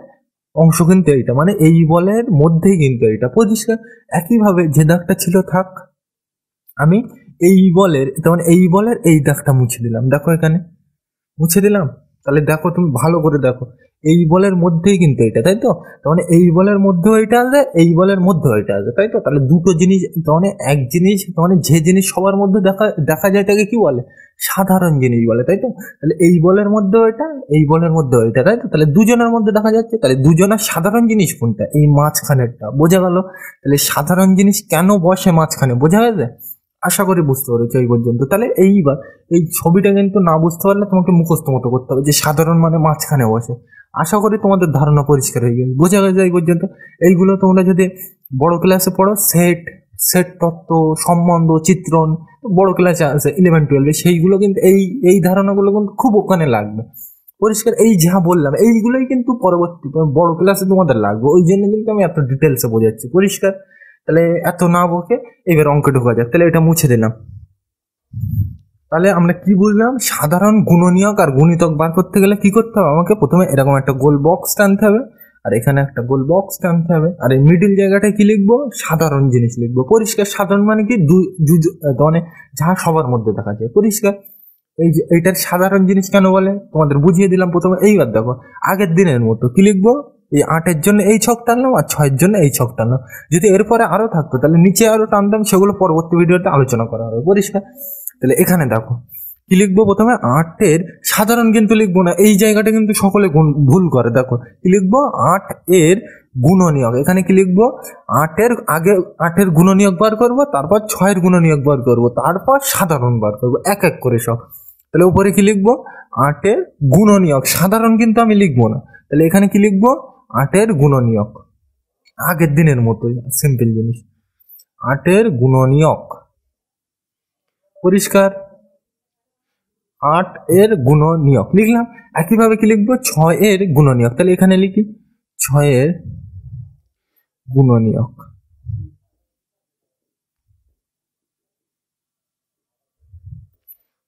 S1: অংশ কিন্তু এইটা, মানে এই বলের মধ্যেই কিন্তু এইটা পরিষ্কার। একইভাবে যে দাগটা ছিল থাক, আমি এই বলের, তখন এই বলের এই দাগটা মুছে দিলাম, দেখো এখানে মুছে দিলাম। তাহলে দেখো তুমি ভালো করে দেখো, এই বলের মধ্যেই কিন্তু এটা, তাই তো? তার মানে এই বলের মধ্যেও এটা আছে, এই বলের মধ্যেও এটা আছে, তাই তো? তাহলে দুটো জিনিস, তার মানে এক জিনিস, তার মানে যে জিনিস সবার মধ্যে দেখা যায় তাকে কি বলে? সাধারণ জিনিস বলে, তাই তো? তাহলে এই বলের মধ্যেও এটা, এই বলের মধ্যেও এটা, তাই তো? তাহলে দুজনের মধ্যে দেখা যাচ্ছে, তাহলে দুজনের সাধারণ জিনিস কোনটা? এই মাঝখানেরটা, বোঝা গেল? তাহলে সাধারণ জিনিস কেন বসে মাঝখানে, বোঝা গেছে? আশা করি বুঝতে পেরেছো এই পর্যন্ত। তাহলে এইবার এই ছবিটা কিন্তু না বুঝতে পারলে তোমাকে মুখস্থ মতো করতে হবে যে সাধারণ মানে মাঝখানে বসে। আশা করি তোমাদের ধারণা পরিষ্কার হয়ে গেছে, বোঝা গেছে এই পর্যন্ত। এইগুলো তোমরা যদি বড় ক্লাসে পড়ো, সেট সেট তত্ত্ব, সম্বন্ধ, চিত্রণ, বড় ক্লাসে আছে 11-12, সেইগুলো কিন্তু এই ধারণাগুলো কিন্তু খুব ওখানে লাগবে পরিষ্কার। এই যা বললাম এইগুলোই কিন্তু পরবর্তী বড় ক্লাসে তোমাদের লাগবে, ওই জন্য কিন্তু আমি এত ডিটেলসে বোঝাচ্ছি পরিষ্কার। তাহলে এত না বকে এবার অঙ্কে ঢোকা যাক। তাহলে এটা মুছে দিলাম। তাহলে আমরা কি বুঝলাম? সাধারণ গুণনীয়ক আর গুণিতক বার করতে গেলে কি করতে হবে? আমাকে প্রথমে এরকম একটা গোল বক্স টানতে হবে, আর এখানে একটা গোল বক্স টানতে হবে, আর এই মিডিল জায়গাটায় কি লিখবো? সাধারণ জিনিস লিখবো পরিষ্কার। সাধারণ মানে কি? মানে যা সবার মধ্যে দেখা যায় পরিষ্কার। এই যে এইটার সাধারণ জিনিস কেন বলে তোমাদের বুঝিয়ে দিলাম প্রথমে। এইবার দেখো আগের দিনের মতো কি লিখবো? এই 8-এর জন্য এই ছক টানলাম, আর 6-এর জন্য এই ছক টানলাম। যদি এরপরে আরো থাকতো তাহলে নিচে আরো টানতাম, সেগুলো পরবর্তী ভিডিওতে আলোচনা করা হবে পরিষ্কার। তাহলে এখানে দেখো কি লিখবো? প্রথমে 8-এর সাধারণ কিন্তু লিখবো না, এই জায়গাটা কিন্তু সকলে ভুল করে। দেখো কি লিখবো? 8-এর গুণনীয়ক। এখানে কি লিখবো? 8-এর আগে 8-এর গুণনীয়ক বার করবো, তারপর 6-এর গুণনীয়ক বার করবো, তারপর সাধারণ বার করবো, এক এক করে সব। তাহলে উপরে কি লিখবো? 8-এর গুণনীয়ক। সাধারণ কিন্তু আমি লিখবো না। তাহলে এখানে কি লিখবো? 8-এর গুণনীয়ক, আগের দিনের মতোই সিম্পল জিনিস। 8-এর গুণনীয়ক পরিষ্কার। 8-এর গুণনীয়ক লিখলাম। একইভাবে কি লিখবো? 6-এর গুণনীয়ক। তাহলে এখানে লিখি 6-এর গুণনীয়ক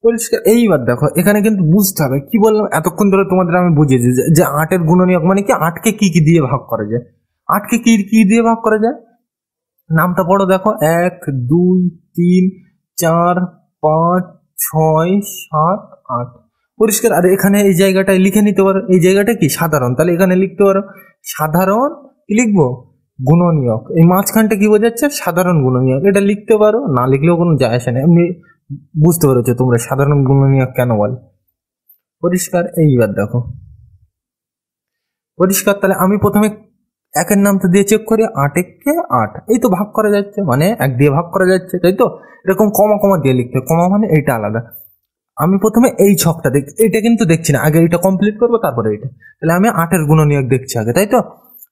S1: পরিষ্কার। এইবার দেখো এখানে কিন্তু বুঝতে হবে কি বললাম এতক্ষণ ধরে তোমাদের আমি বুঝিয়েছি যে 8-এর গুণনীয়ক মানে কি? 8-কে কি কি দিয়ে ভাগ করা যায়? 8-কে কি কি দিয়ে ভাগ করা যায়? নামটা পড়ো দেখো, 1, 2, 3, 4, 5, 6, 7, 8 পরিষ্কার। আর এখানে এই জায়গাটায় লিখে নিতে পারো, এই জায়গাটা কি? সাধারণ। তাহলে এখানে লিখতে পারো সাধারণ কি লিখবো? গুণনীয়ক। এই মাঝখানটা কি বোঝাচ্ছে? সাধারণ গুণনীয়ক। এটা লিখতে পারো, না লিখলেও কোনো যায় আসে না, এমনি বুঝতে পেরেছো তোমরা সাধারণ গুণনীয়ক কেন বলে পরিষ্কার। এইবার দেখো পরিষ্কার। তাহলে আমি প্রথমে একের নামটা দিয়ে চেক করি, 8-কে 8, এই তো ভাগ করা যাচ্ছে, মানে 1 দিয়ে ভাগ করা যাচ্ছে, তাই তো? এরকম কমা কমা দিয়ে লিখতে, কমা মানে এইটা আলাদা। আমি প্রথমে এই ছকটা দেখি, এটা কিন্তু দেখছি না, আগে এটা কমপ্লিট করবো তারপরে এটা। তাহলে আমি 8-এর গুণনীয়ক দেখছি আগে, তাই তো?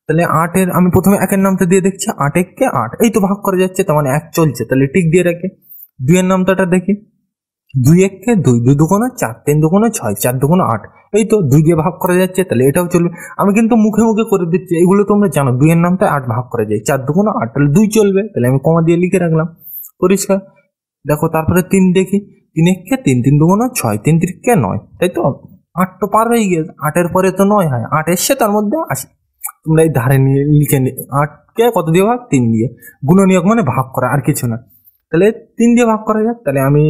S1: তাহলে 8-এর আমি প্রথমে একের নামটা দিয়ে দেখছি, 8-কে 8, এই তো ভাগ করা যাচ্ছে, তার মানে 1 চলছে, তাহলে টিক দিয়ে রাখি। 2-এর নামটা দেখি, 2-1-কে 2, 2-2 4, 3-2 6, 4-2 8, এই তো 2 দিয়ে ভাগ করা যাচ্ছে, তাহলে এটাও চলবে। আমি কিন্তু মুখে মুখে করে দিচ্ছি, এগুলো তোমরা জানো। 2-এর নামটা 8 ভাগ করা যায়, 4-2 8, তাহলে 2 চলবে, তাহলে আমি কমা দিয়ে লিখে রাখলাম পরিষ্কার। দেখো তারপরে 3 দেখি, 3-1-কে 3, 3-2 6, 3-3-কে 9, তাই তো? 8 তো পার হয়ে গেছে, 8-এর পরে তো 9 হয়, 8 এসছে তার মধ্যে 80। তোমরা এই ধারে নিয়ে লিখে 8-কে কত দিয়ে ভাগ? 3 দিয়ে। গুণনীয়ক মানে ভাগ করা, আর কিছু না। তাহলে 3 দিয়ে ভাগ করা যাক। তাহলে আমি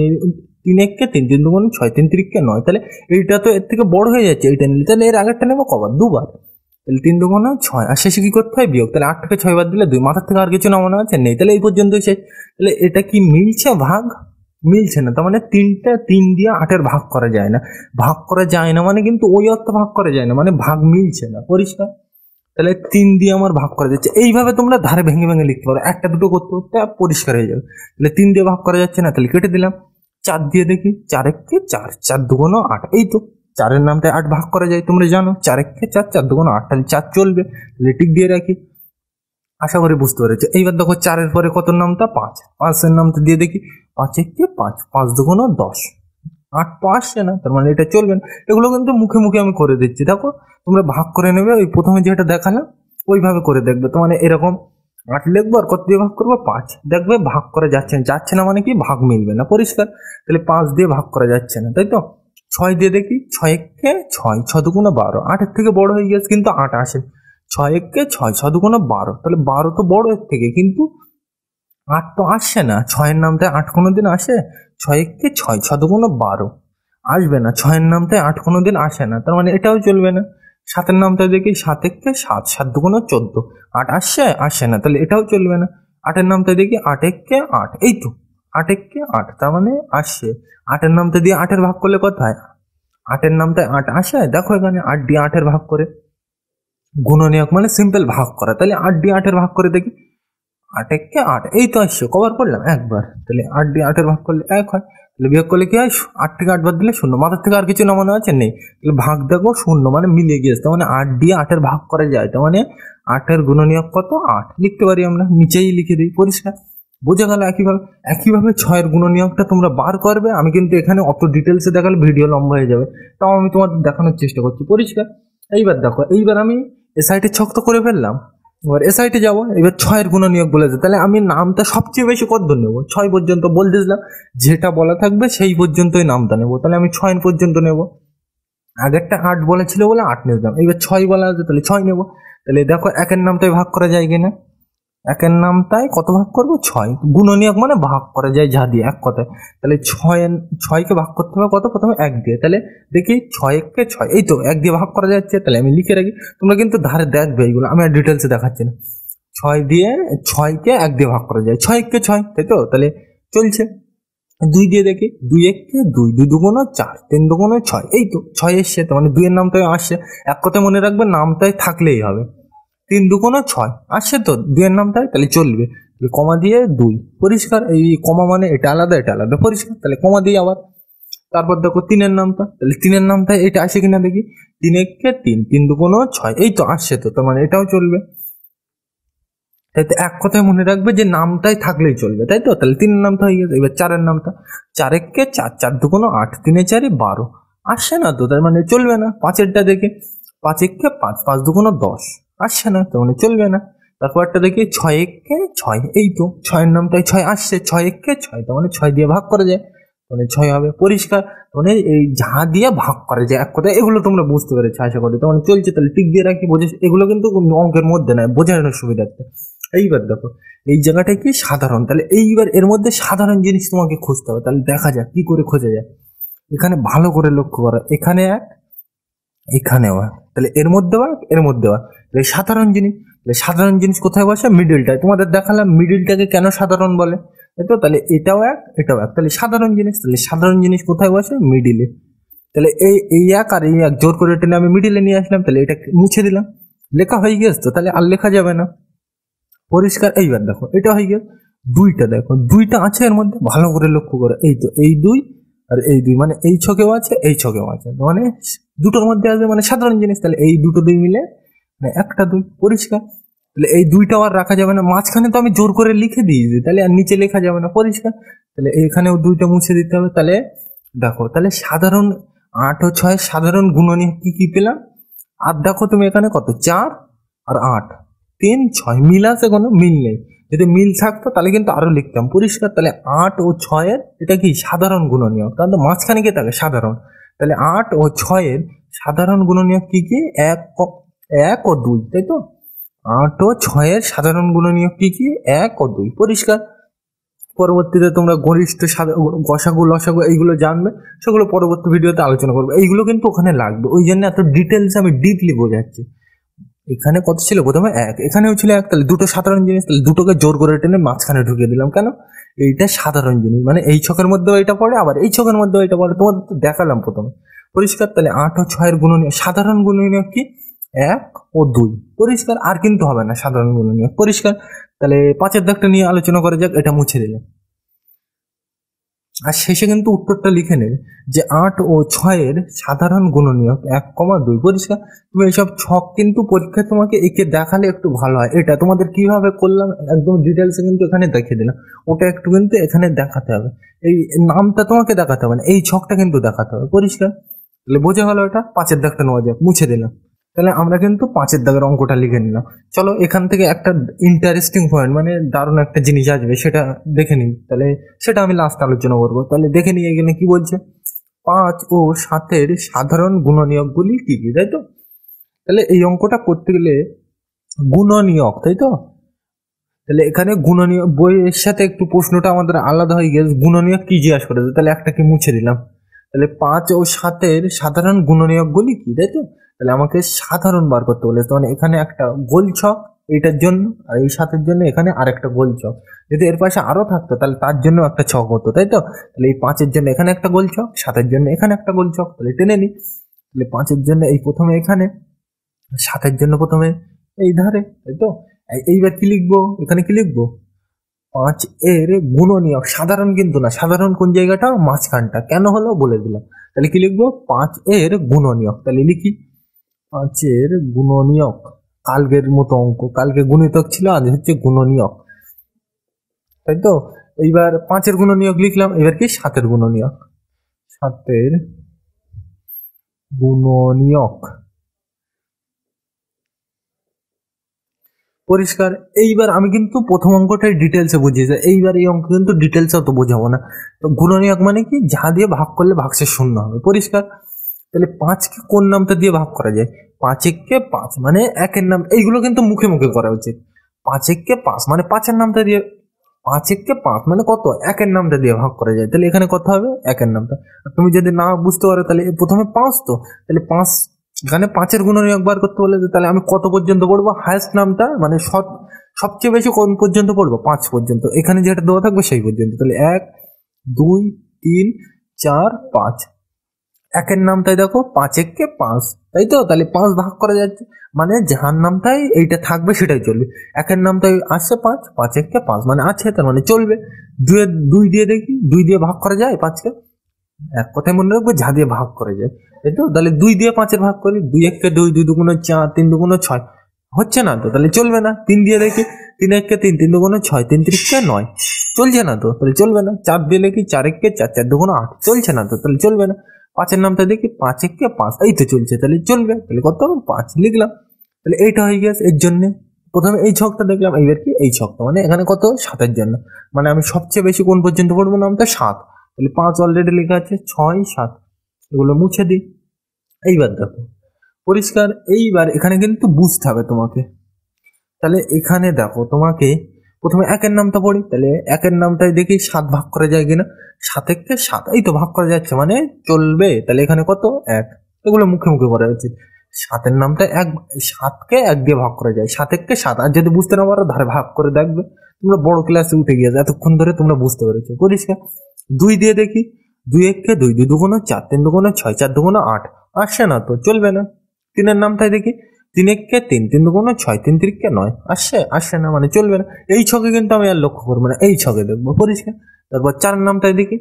S1: 3-1-কে 3, 3-2 6, 3-3-কে 9, তাহলে এইটা তো এর থেকে বড় হয়ে যাচ্ছে এইটা নিলে, তাহলে এর আগেরটা নেবো কবার? 2 বার। তাহলে 3-2 6, আর শেষে কি করতে হয়? বিয়োগ। তাহলে 8 থেকে 6 বার দিলে 2, মাথার থেকে আর কিছু না মনে আছে? নেই। তাহলে এই পর্যন্তই শেষ। তাহলে এটা কি মিলছে? ভাগ মিলছে না, তার মানে 3 দিয়ে 8-এর ভাগ করা যায় না। ভাগ করা যায় না মানে কিন্তু ওই অর্থ ভাগ করা যায় না, মানে ভাগ মিলছে না পরিষ্কার। তাহলে 3 দিয়ে আমার ভাগ করা যাচ্ছে। এইভাবে তোমরা ধারে ভেঙে ভেঙে লিখতে পারো, একটা দুটো করতে করতে পরিষ্কার হয়ে যাবে। তাহলে 3 দিয়ে ভাগ করা যাচ্ছে না, তাহলে কেটে দিলাম। 4 দিয়ে দেখি, 4-1-কে 4, 4-2 8, এই তো 4-এর নামটায় 8 ভাগ করা যায়, তোমরা জানো। 4-1-কে 4, 4-2 8, তাহলে 4 চলবে, তাহলে টিক দিয়ে রাখি। আশা করি বুঝতে পেরেছো। এইবার দেখো 4-এর পরে কত নামতা 5, 5-এর নামটা দিয়ে দেখি 5 একে 5, 5 দুগুণ 10, 8 তো আসছে না, তার মানে এটা চলবে না। এগুলো কিন্তু মুখে মুখে আমি করে দিচ্ছি, দেখো তোমরা ভাগ করে নেবে, ওই প্রথমে যেটা দেখালাম ওইভাবে করে দেখবে। তো মানে এরকম 8 লিখবো আর কত দিয়ে ভাগ করবো 5, দেখবে ভাগ করা যাচ্ছে না মানে কি ভাগ মিলবে না, পরিষ্কার। তাহলে 5 দিয়ে ভাগ করা যাচ্ছে না, তাই তো। 6 দিয়ে দেখি 6 একে 6, 6 দুগুণ 12, 8-এর থেকে বড় হয়ে গেছে কিন্তু 8 আসে। 6 একে 6, 6 দুগুণ 12, তাহলে 12 তো বড় এর থেকে, কিন্তু 8 তো আসছে না। 6-এর নামটায় 8 কোনোদিন আসে? 6 একে 6, 6 দুগুণ 12, আসবে না। 6-এর নামটায় 8 কোনোদিন আসে না, তার মানে এটাও চলবে না। 7-এর নামটায় দেখি 7 একে 7, 7 দুগুণ 14, 8 আসে না, তাহলে এটাও চলবে না। 8-এর নামটায় দেখি 8 একে 8, এই তো 8 একে 8, তার মানে আসছে। 8-এর নামটা দিয়ে 8-এর ভাগ করলে কত হয়? 8-এর নামটায় 8 আসে, দেখো এখানে 8 দিয়ে 8-এর ভাগ করে, গুণনীয়ক মানে সিম্পল ভাগ করা, তাহলে 8 দিয়ে 8-এর ভাগ করে দেখি 8 একে 8, এই তো আসছে, কবার করলাম একবার। তাহলে 8 দিয়ে 8-এর ভাগ করলে 1 হয়, তাহলে বিয়োগ করলে কি হয়? 8 থেকে 8 বাদ দিলে 0, মাথার থেকে আর কিছু নামানো আছে নেই, তাহলে ভাগ দেখো 0 মানে মিলিয়ে গিয়েছে, তার মানে 8 দিয়ে 8-এর ভাগ করা যায়, তার মানে 8-এর গুণনীয়ক কত? 8 লিখতে পারি আমরা, নিচেই লিখে দিই, পরিষ্কার। বোঝা গেল? একইভাবে 6-এর গুণনীয়কটা তোমরা বার করবে। আমি কিন্তু এখানে অত ডিটেলসে দেখালে ভিডিও লম্বা হয়ে যাবে, তাও আমি তোমাদের দেখানোর চেষ্টা করছি, পরিষ্কার। এইবার দেখো, এইবার আমি এ সাইডে ছক তো করে ফেললাম, এবার এ সাইডে যাবো, এবার 6-এর গুণনীয়ক বলেছে, তাহলে আমি নামটা সবচেয়ে বেশি কত নেবো? 6 পর্যন্ত বলতে দিলাম, যেটা বলা থাকবে সেই পর্যন্তই নামটা নেবো, তাহলে আমি 6 পর্যন্ত নেবো। আগেরটা 8 বলেছিল বলে 8 নিলাম, এবার 6 বলা আছে তাহলে 6 নেবো। তাহলে দেখো 1-এর নামটাই ভাগ করা যায় কিনা, 1-এর নামটায় কত ভাগ করবো? 6, গুণনীয়ক মানে ভাগ করা যায় যা দিয়ে, এক কথায়। তাহলে 6কে ভাগ করতে হবে কত? প্রথমে 1 দিয়ে, তাহলে দেখি 6 একে 6, এই তো 1 দিয়ে ভাগ করা যাচ্ছে, তাহলে আমি লিখে রাখি। তোমরা কিন্তু ধারে দেখবে এইগুলো, আমি আর ডিটেলসে দেখাচ্ছি না। 6কে 1 দিয়ে ভাগ করা যায়, 6 একে 6, তাই তো, তাহলে চলছে। 2 দিয়ে দেখি 2 একে 2, 2 দুগুণ 4, 3 দুগুণ 6, এই তো 6 এসছে, তার মানে 2-এর নামটাই আসছে। এক কথায় মনে রাখবে, নামটাই থাকলেই হবে। 3 দুগুণ 6 আসছে তো 2-এর নামটাই, তাহলে চলবে। কমা দিয়ে 2, পরিষ্কার। এই কমা মানে এটা আলাদা এটা আলাদা, পরিষ্কার। তাহলে কমা দিয়ে আবার, তারপর দেখো 3-এর নামটা, তাহলে 3-এর নামটা এটা আসে কিনা দেখি, 3 একে 3, 3 দুগুণ 6, এই তো আসছে তো, তার মানে এটাও চলবে। তাই তো এক কথায় মনে রাখবে যে নামটাই থাকলেই চলবে, তাই তো। তাহলে 3-এর নামটা হয়ে গেছে। এবার 4-এর নামটা, 4 একে 4, 4 দুগুণ 8, 3 4 12, আসছে না তো, তার মানে চলবে না। 5-এরটা দেখে 5 একে 5, 5 দুগুণ 10, আসছে না, তার মানে চলবে না। তারপরটা দেখি 6 একে 6, এই তো 6-এর নামটাই 6 আসছে, 6 একে 6, তার মানে 6 দিয়ে ভাগ করা যায়, মানে 6 হবে, পরিষ্কার। মানে এই যা দিয়ে ভাগ করা যায়, এক কথায় এগুলো তোমরা বুঝতে পেরেছো আশা করি। তার মানে চলছে, তাহলে টিক দিয়ে রাখি, বোঝে। এগুলো কিন্তু অঙ্কের মধ্যে নয়, বোঝানোর সুবিধার্থে। এইবার দেখো এই জায়গাটা কি সাধারণ, তাহলে এইবার এর মধ্যে সাধারণ জিনিস তোমাকে খুঁজতে হবে, তাহলে দেখা যাক কি করে খোঁজা যায়। এখানে ভালো করে লক্ষ্য করো, এখানে এক, এখানেও এক, তাহলে এর মধ্যেও এক, এর মধ্যেও এক, তাহলে সাধারণ জিনিস। তাহলে সাধারণ জিনিস কোথায় বসে? মিডিলটায়। তোমাদের দেখালাম মিডিলটাকে কেন সাধারণ বলে, তাই তো। তাহলে এটাও এক, এটাও এক, তাহলে সাধারণ জিনিস। তাহলে সাধারণ জিনিস কোথায় বসে? মিডিলে। তাহলে এই এক আর এই এক জোর করে টেনে আমি মিডিলে নিয়ে আসলাম, তাহলে এটা মুছে দিলাম, লেখা হয়ে গেছে তো, তাহলে আর লেখা যাবে না, পরিষ্কার। এইবার দেখো এটা হয়ে গেল। 2টা দেখো, 2টা আছে এর মধ্যে, ভালো করে লক্ষ্য করো, এই তো এই 2 আর এই 2, মানে এই ছকেও আছে এই ছকেও আছে, মানে দুটোর মধ্যে আছে, মানে সাধারণ জিনিস। তাহলে এই দুটো 2 মিলে মানে একটা 2, পরিষ্কার। তাহলে এই 2টা আর রাখা যাবে না, মাঝখানে তো আমি জোর করে লিখে দিয়েছি, তাহলে আর নিচে লেখা যাবে না, পরিষ্কার। তাহলে এখানেও 2টা মুছে দিতে হবে। তাহলে দেখো, তাহলে সাধারণ 8 ও 6 সাধারণ গুণনীয়ক কি কি পেলাম। আর দেখো তুমি এখানে কত, 4 আর 8, 3 6, মিল আছে? কোনো মিল নেই। যদি মিল থাকতো তাহলে কিন্তু আরো লিখতাম, পরিষ্কার। তাহলে 8 ও 6-এর এটা কি সাধারণ গুণনীয়ক, তাহলে মাঝখানে কি থাকে? সাধারণ। তাহলে 8 ও 6-এর সাধারণ গুণনীয়ক কি কি? 1 ও 2, তাই তো। 8 ও 6-এর সাধারণ গুণনীয়ক কি কি? 1 ও 2, পরিষ্কার। পরবর্তীতে তোমরা গরিষ্ঠ গসাগু লসাগু এইগুলো জানবে, সেগুলো পরবর্তী ভিডিওতে আলোচনা করবো। এইগুলো কিন্তু ওখানে লাগবে, ওই জন্য এত ডিটেলস আমি ডিপলি বোঝাচ্ছি। এখানে কত ছিল? প্রথমে 1, এখানেও ছিল 1, তাহলে দুটো সাধারণ জিনিস, তাহলে দুটোকে জোর করে টেনে মাঝখানে ঢুকিয়ে দিলাম, কেন? এইটা সাধারণ জিনিস, মানে এই ছকের মধ্যেও এটা পড়ে, আবার এই ছকের মধ্যেও এটা পড়ে, তোমাদের তো দেখালাম প্রথমে, পরিষ্কার। তাহলে 8 ও 6-এর গুণনীয়ক, সাধারণ গুণনীয়ক কি? 1 ও 2, পরিষ্কার। আর কিন্তু হবে না সাধারণ গুণনীয়ক, পরিষ্কার। তাহলে 5-এর দাগটা নিয়ে আলোচনা করা যাক, এটা মুছে দিলাম। আর শেষে কিন্তু উত্তরটা লিখে নেবে যে 8 ও 6-এর সাধারণ গুণনীয়ক 1,2। পরিষ্কার? তুমি এইসব ছক কিন্তু পরীক্ষায় তোমাকে এঁকে দেখালে একটু ভালো হয়। এটা তোমাদের কিভাবে করলাম একদম ডিটেলসে কিন্তু এখানে দেখিয়ে দিলাম, ওটা একটু কিন্তু এখানে দেখাতে হবে। এই নামটা তোমাকে দেখাতে হবে না, এই ছকটা কিন্তু দেখাতে হবে। পরিষ্কার? তাহলে বোঝা গেল। এটা 5-এর দাগটা নেওয়া যাক, মুছে দিলাম। তাহলে আমরা কিন্তু 5-এর দাগের অঙ্কটা লিখে নিলাম। চলো এখান থেকে একটা ইন্টারেস্টিং পয়েন্ট, মানে দারুণ একটা জিনিস আসবে, সেটা দেখে নিই। তাহলে সেটা আমি লাস্ট আলোচনা করবো। তাহলে দেখে নিই এখানে কি বলছে। 5 ও 7-এর সাধারণ গুণনীয়কগুলি কি কি, তাই তো? তাহলে এই অঙ্কটা করতে গেলে গুণনীয়ক, তাই তো? তাহলে এখানে গুণনীয়ক বইয়ের সাথে একটু প্রশ্নটা আমাদের আলাদা হয়ে গেছে। গুণনীয়ক কি জিজ্ঞাসা করেছে, তাহলে একটাকে মুছে দিলাম। তাহলে 5 ও 7-এর সাধারণ গুণনীয়কগুলি কি, তাই তো? তাহলে আমাকে সাধারণ বার করতে বলেছে, মানে এখানে একটা গোল ছক এইটার জন্য, আর এই 7-এর জন্য এখানে আরেকটা গোল ছক। যদি এর পাশে আরো থাকতো তাহলে তার জন্য একটা ছক হতো, তাই তো? তাহলে এই 5-এর জন্য এখানে একটা গোল ছক, 7-এর জন্য এখানে একটা গোল ছক। তাহলে টেনে নি। তাহলে 5-এর জন্য এই প্রথমে এখানে, 7-এর জন্য প্রথমে এই ধারে, তাই তো? এইবার কি লিখবো, এখানে কি লিখবো? 5 এর গুণনীয়ক, সাধারণ কিন্তু না, সাধারণ কোন জায়গাটা, মাঝখানটা। কেন হলো বলে দিলাম। তাহলে কি লিখবো? 5 এর গুণনীয়ক। তাহলে লিখি 5 এর গুণনীয়ক। কালকের মতো অঙ্ক, কালকে গুণিতক ছিল, আজ হচ্ছে গুণনীয়ক, তাই তো? এইবার 5-এর গুণনীয়ক লিখলাম, এবার কি 7-এর গুণনীয়ক। 7-এর গুণনীয়ক। পরিষ্কার? এইবার আমি কিন্তু প্রথম অঙ্কটাই ডিটেলসে বুঝিয়েছি, এইবার এই অঙ্ক কিন্তু ডিটেলসে অত বোঝাবো না। তো গুণনীয়ক মানে কি, যা দিয়ে ভাগ করলে ভাগশেষ শূন্য হবে। পরিষ্কার? তাহলে 5কে কোন নামটা দিয়ে ভাগ করা যায়? 5 একে 5 মানে একের নাম, এইগুলো কিন্তু মুখে মুখে করা উচিত। 5 একে 5 মানে 5-এর নামটা দিয়ে, 5 একে 5 মানে কত, একের নামটা দিয়ে ভাগ করা যায়। তাহলে এখানে কত হবে, একের নামটা। আর তুমি যদি না বুঝতে পারো তাহলে প্রথমে 5, তো তাহলে 5, এখানে 5-এর গুণনীয়ক বার করতে বলে, তাহলে আমি কত পর্যন্ত পড়বো, হায়েস্ট নামটা মানে সবচেয়ে বেশি কোন পর্যন্ত পড়বো, 5 পর্যন্ত। এখানে যেটা দেওয়া থাকবে সেই পর্যন্ত। তাহলে 1, 2, 3, 4, 5। একের নামটাই দেখো 5 একে 5, তাই তো? তাহলে 5 ভাগ করা যাচ্ছে, মানে যার নামটাই এইটা থাকবে সেটাই চলবে। একের নামটাই আসছে 5, 5 একে 5 মানে আছে, তার মানে চলবে। 2 দিয়ে দেখি, 2 দিয়ে ভাগ করা যায় 5-কে? এক কথায় মনে রাখবো, যা দিয়ে ভাগ করা যায়, তাই তো? তাহলে 2 দিয়ে 5-এর ভাগ করি, 2 একে 2, 2 দুগুণে 4, 3 দুগুণে 6, হচ্ছে না তো? তাহলে চলবে না। 3 দিয়ে দেখি, 3 একে 3, 3 দুগুণে 6, 3 তিরিকে 9, চলছে না তো? তাহলে চলবে না। 4 দিয়ে দেখি, 4 একে 4, 4 দুগুণে 8, চলছে না তো? তাহলে চলবে না। 5-এর নামটা দেখি, 5 একে 5, এই তো চলছে, তাহলে চলবে। তাহলে কত, 5 লিখলাম। তাহলে এইটা হয়ে গেছে এর জন্য। প্রথমে এই ছকটা দেখলাম, এইবার কি এই ছকটা, মানে এখানে কত, 7-এর জন্য, মানে আমি সবচেয়ে বেশি কোন পর্যন্ত পড়বো, নামটা 7। তাহলে 5 অলরেডি লেখা আছে, 6, 7, এগুলো মুছে দিই। এইবার দেখো পরিষ্কার? এইবার এখানে কিন্তু বুঝতে হবে তোমাকে। তাহলে এখানে দেখো তোমাকে প্রথমে একের নামটা পড়ি, তাহলে একের নামটাই দেখি 7 ভাগ করা যায় কিনা। 7 একে 7, এই তো ভাগ করা যাচ্ছে, মানে চলবে। তাহলে এখানে কত, 1, এগুলো মুখে মুখে করা উচিত। 7-এর নামটা 7কে 1 দিয়ে ভাগ করা যায়, 7 একে 7। আর যদি বুঝতে না পারো ধারে ভাগ করে দেখবে, তোমরা বড় ক্লাসে উঠে গিয়েছো, এতক্ষণ ধরে তোমরা বুঝতে পেরেছো। পরিষ্কার? 2 দিয়ে দেখি, 2 একে 2, 2 দুগুণে 4, 3 দুগুণে 6, 4 দুগুণে 8, আসছে না তো? চলবে না। 3-এর নামটাই দেখি, 3 একে 3, 3 দুগুণে 6, 3 তিরিকে 9, আসছে না, মানে চলবে না। এই ছকে কিন্তু আমি আর লক্ষ্য করবো না, এই ছকে দেখবো। পরিষ্কার? তারপর 4-এর নামটাই দেখি,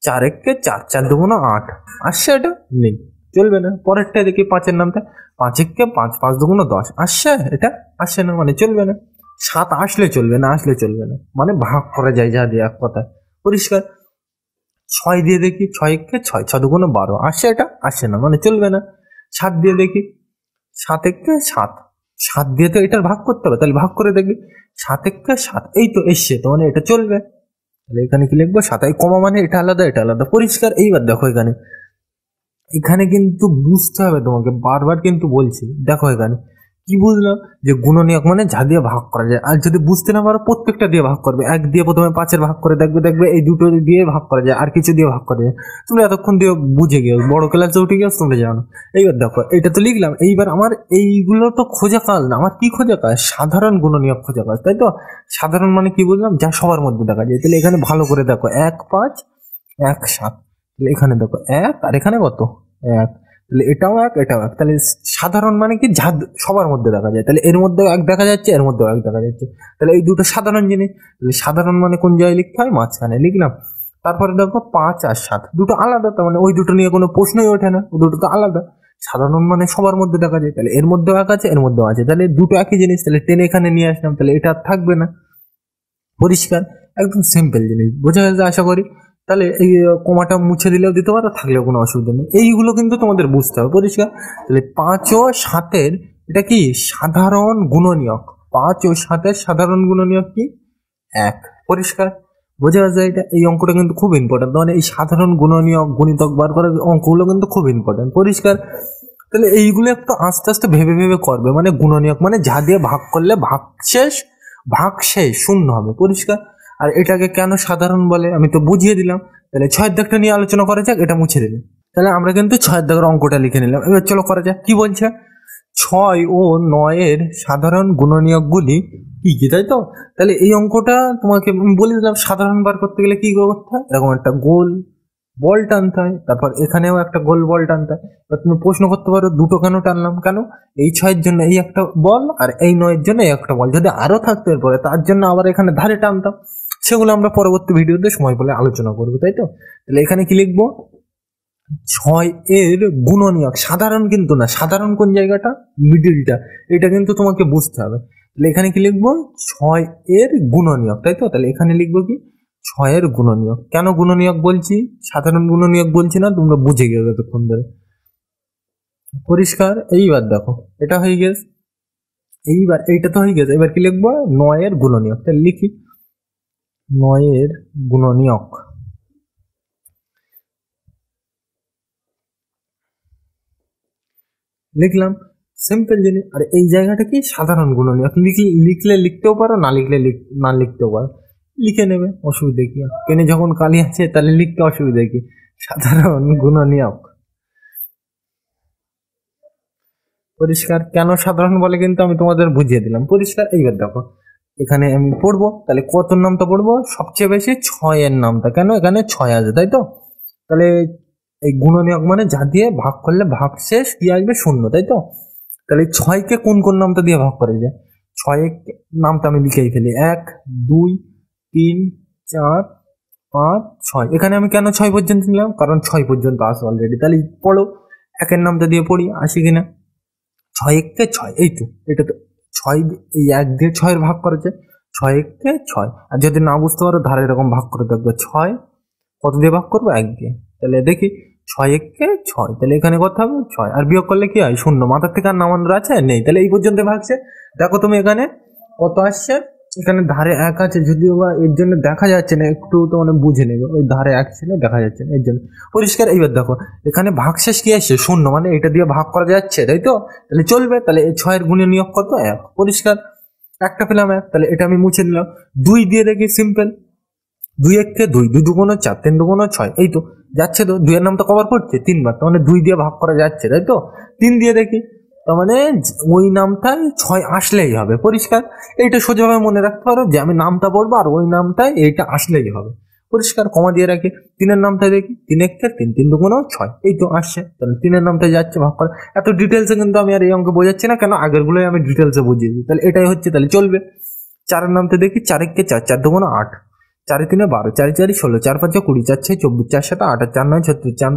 S1: 4 একে 4, 4 দুগুণে 8, আসছে, এটা নেই, চলবে না। পরেরটাই দেখি 5-এর নামটা, 5 একে 5, 5 দুগুণে 10, আসছে, এটা আসছে না, মানে চলবে না। 7 আসলে চলবে না, আসলে চলবে না, মানে ভাগ করা যায় যা দিয়ে, এক কথায়। পরিষ্কার? 6 দিয়ে দেখি, 6 একে 6, 6 দুগুণে 12, আসছে, এটা আসছে না, মানে চলবে না। 7 দিয়ে দেখি, 7 একে 7, 7 দিয়ে তো এটার ভাগ করতে হবে, তাহলে ভাগ করে দেখি, 7 একে 7, এই তো এসছে, তো মানে এটা চলবে। তাহলে এখানে কি লিখবো, 7, এই কমা মানে এটা আলাদা, এটা আলাদা। পরিষ্কার? এইবার দেখো এখানে, এখানে কিন্তু বুঝতে হবে তোমাকে, বারবার কিন্তু বলছি। দেখো এখানে কি বুঝলাম, যে গুণনীয়ক মানে যা দিয়ে ভাগ করা যায়। আর যদি বুঝতে না পারো, প্রত্যেকটা দিয়ে ভাগ করবে। 1 দিয়ে প্রথমে 5-এর ভাগ করে দেখবে এই দুটো দিয়ে ভাগ করা যায়, আর কিছু দিয়ে ভাগ করা যায়। তুমি এতক্ষণ দিয়ে বুঝে গিয়েছো, বড় ক্লাসে উঠে গিয়েছো, তোমরা জানো। এইবার দেখো, এটা তো লিখলাম। এইবার আমার এইগুলো তো খোঁজা কাজ না, আমার কি খোঁজা কাজ, সাধারণ গুণনীয়ক খোঁজা কাজ, তাই তো? সাধারণ মানে কি বুঝলাম, যা সবার মধ্যে দেখা যায়। তাহলে এখানে ভালো করে দেখো, 1, 5, 1, 7, তাহলে এখানে দেখো 1, আর এখানে কত, 1, তাহলে এটাও 1, এটাও 1। তাহলে সাধারণ মানে কি, যা সবার মধ্যে দেখা যায়। তাহলে এর মধ্যেও 1 দেখা যাচ্ছে, এর মধ্যেও 1 দেখা যাচ্ছে। তাহলে এই দুটো সাধারণ জিনিস। তাহলে সাধারণ মানে কোন জায়গায় লিখতে হয়, মাঝখানে লিখলাম। তারপরে দেখো 5 আর 7 দুটো আলাদা, তার মানে ওই দুটো নিয়ে কোনো প্রশ্নই ওঠে না, ওই দুটো তো আলাদা। সাধারণ মানে সবার মধ্যে দেখা যায়, তাহলে এর মধ্যেও এক আছে এর মধ্যেও আছে, তাহলে দুটো একই জিনিস, তাহলে টেনে এখানে নিয়ে আসলাম, তাহলে এটা আর থাকবে না। পরিষ্কার, একদম সিম্পল জিনিস, বোঝা গেছে আশা করি। তাহলে এই কমাটা মুছে দিলেও দিতে পারো, থাকলেও কোনো অসুবিধা নেই, এইগুলো কিন্তু তোমাদের বুঝতে হবে। পরিষ্কার, তাহলে 5 ও 7 এটা কি সাধারণ গুণনীয়ক, 5 ও 7 সাধারণ গুণনীয়ক কি 1। পরিষ্কার, বোঝা গেছে এটা। এই অঙ্কটা কিন্তু খুব ইম্পর্টেন্ট, মানে এই সাধারণ গুণনীয়ক গুণিতক বার করার অঙ্কগুলো কিন্তু খুব ইম্পর্টেন্ট। পরিষ্কার, তাহলে এইগুলো একটু আস্তে আস্তে ভেবে ভেবে করবে, মানে গুণনীয়ক মানে যা দিয়ে ভাগ করলে ভাগ শেষ শূন্য হবে। পরিষ্কার, আর এটাকে কেন সাধারণ বলে আমি তো বুঝিয়ে দিলাম। তাহলে 6 দাগটা নিয়ে আলোচনা করা যাক, এটা মুছে দিলাম। তাহলে আমরা কিন্তু 6 দাগের অঙ্কটা লিখে নিলাম, এবার চলো করা যাক। কি বলছে, 6 ও 9 সাধারণ গুণনীয়কগুলি কি কি, তাই তো। তাহলে এই অঙ্কটা তোমাকে আমি বলে দিলাম, সাধারণ বার করতে গেলে কি করতে হয়, এরকম একটা গোল বল টানতে হয়, তারপর এখানেও একটা গোল বল টানতে হয়। এবার তুমি প্রশ্ন করতে পারো দুটো কেন টানলাম, কেন এই 6 জন্য এই একটা বল আর এই 9 জন্য এই একটা বল, যদি আরো থাকতো এরপরে তার জন্য আবার এখানে ধারে টানতাম, সেগুলো আমরা পরবর্তী ভিডিওতে সময় পেলে আলোচনা করবো, তাই তো। তাহলে এখানে কি লিখবো, 6 এর গুণনীয়ক, সাধারণ কিন্তু না, সাধারণ কোন জায়গাটা, মিডিলটা, এটা কিন্তু তোমাকে বুঝতে হবে। তাহলে এখানে কি লিখবো, 6 এর গুণনীয়ক, তাই তো। তাহলে এখানে লিখবো কি 6 এর গুণনীয়ক। কেন গুণনীয়ক বলছি, সাধারণ গুণনীয়ক বলছি না, তোমরা বুঝে গেছো এতক্ষণ ধরে। পরিষ্কার, এইবার দেখো এটা হয়ে গেছে, এইবার এইটা তো হয়ে গেছে, এবার কি লিখবো 9 এর গুণনীয়ক। তাহলে লিখি 9 এর গুণনীয়ক, লিখলাম, সিম্পল জিনিস। আর এই জায়গাটা কি সাধারণ গুণনীয়ক, লিখলে লিখতেও পারো, না লিখলে না লিখতেও পারো, লিখে নেবে, অসুবিধা কি। পেনে যখন কালি আছে তাহলে লিখতে অসুবিধা কি, সাধারণ গুণনীয়ক। পরিষ্কার, কেন সাধারণ বলে কিন্তু আমি তোমাদের বুঝিয়ে দিলাম। পরিষ্কার, এইবার দেখো এখানে আমি পড়বো, তাহলে কত নামটা পড়বো, সবচেয়ে বেশি 6 এর নামটা, কেন এখানে 6 আছে, তাই তো। তাহলে এই গুণনীয়ক মানে যা দিয়ে ভাগ করলে ভাগ শেষ কি আসবে, শূন্য, তাই তো। তাহলে 6কে কোন কোন নামটা দিয়ে ভাগ করা যায়, 6 নামটা আমি লিখেই ফেলি, 1 2 3 4 5 6। এখানে আমি কেন 6 পর্যন্ত নিলাম, কারণ 6 পর্যন্ত আসে অলরেডি। তাহলে পড়ো, 1 নামটা দিয়ে পড়ি, আসি কিনা, 6 1 6, এই তো, এটা তো 6, এই 1 দিয়ে 6 ভাগ করেছে, 6 1 6। আর যদি না বুঝতে পারো ধারে এরকম ভাগ করে দেখবে, 6 কত দিয়ে ভাগ করবো, 1 দিয়ে। তাহলে দেখি 6 1 6, তাহলে এখানে কত হবে 6, আর বিয়োগ করলে কি হয়, শূন্য, মাথার থেকে আর নামানোর আছে নেই, তাহলে এই পর্যন্ত ভাগছে। দেখো তুমি এখানে কত আসছে, এখানে ধারে 1 আছে, যদিও বা এর জন্য দেখা যাচ্ছে না, একটু তো মানে বুঝে নেবে, ওই ধারে 1 ছিল দেখা যাচ্ছে না এর জন্য। পরিষ্কার, এইবার দেখো এখানে ভাগশেষ কি আসছে, শূন্য, মানে এটা দিয়ে ভাগ করা যাচ্ছে, তাই তো। তাহলে চলবে, তাহলে এই 6 এর গুণনীয়ক কত, 1। পরিষ্কার, একটা পেলাম 1, তাহলে এটা আমি মুছে দিলাম। 2 দিয়ে দেখি, সিম্পল, 2 1 2, 2 2 4, 3 2 6, এই তো যাচ্ছে তো, 2 এর নাম তো কভার করছে 3 বার, তার মানে 2 দিয়ে ভাগ করা যাচ্ছে, তাই তো। 3 দিয়ে দেখি, তার মানে ওই নামটাই 6 আসলেই হবে। পরিষ্কার, এইটা সোজাভাবে মনে রাখতে পারো যে আমি নামটা পড়বো আর ওই নামটাই এইটা আসলেই হবে। পরিষ্কার, কমা দিয়ে রাখি, 3 নামটা দেখি, 3 1 3, 3 2 6, এই তো আসছে, তাহলে 3 নামটা যাচ্ছে ভাগ করে। এত ডিটেলসে কিন্তু আমি আর এই অঙ্কে বোঝাচ্ছি না, কেন আগের গুলোই আমি ডিটেলসে বুঝিয়ে দিই, তাহলে এটাই হচ্ছে, তাহলে চলবে। 4 নামটা দেখি, 4 1 4, 4 2 8, 4 3 12, 4 4 16, 4 5 20, 4 6 24, 4 7 8, 4 9 36,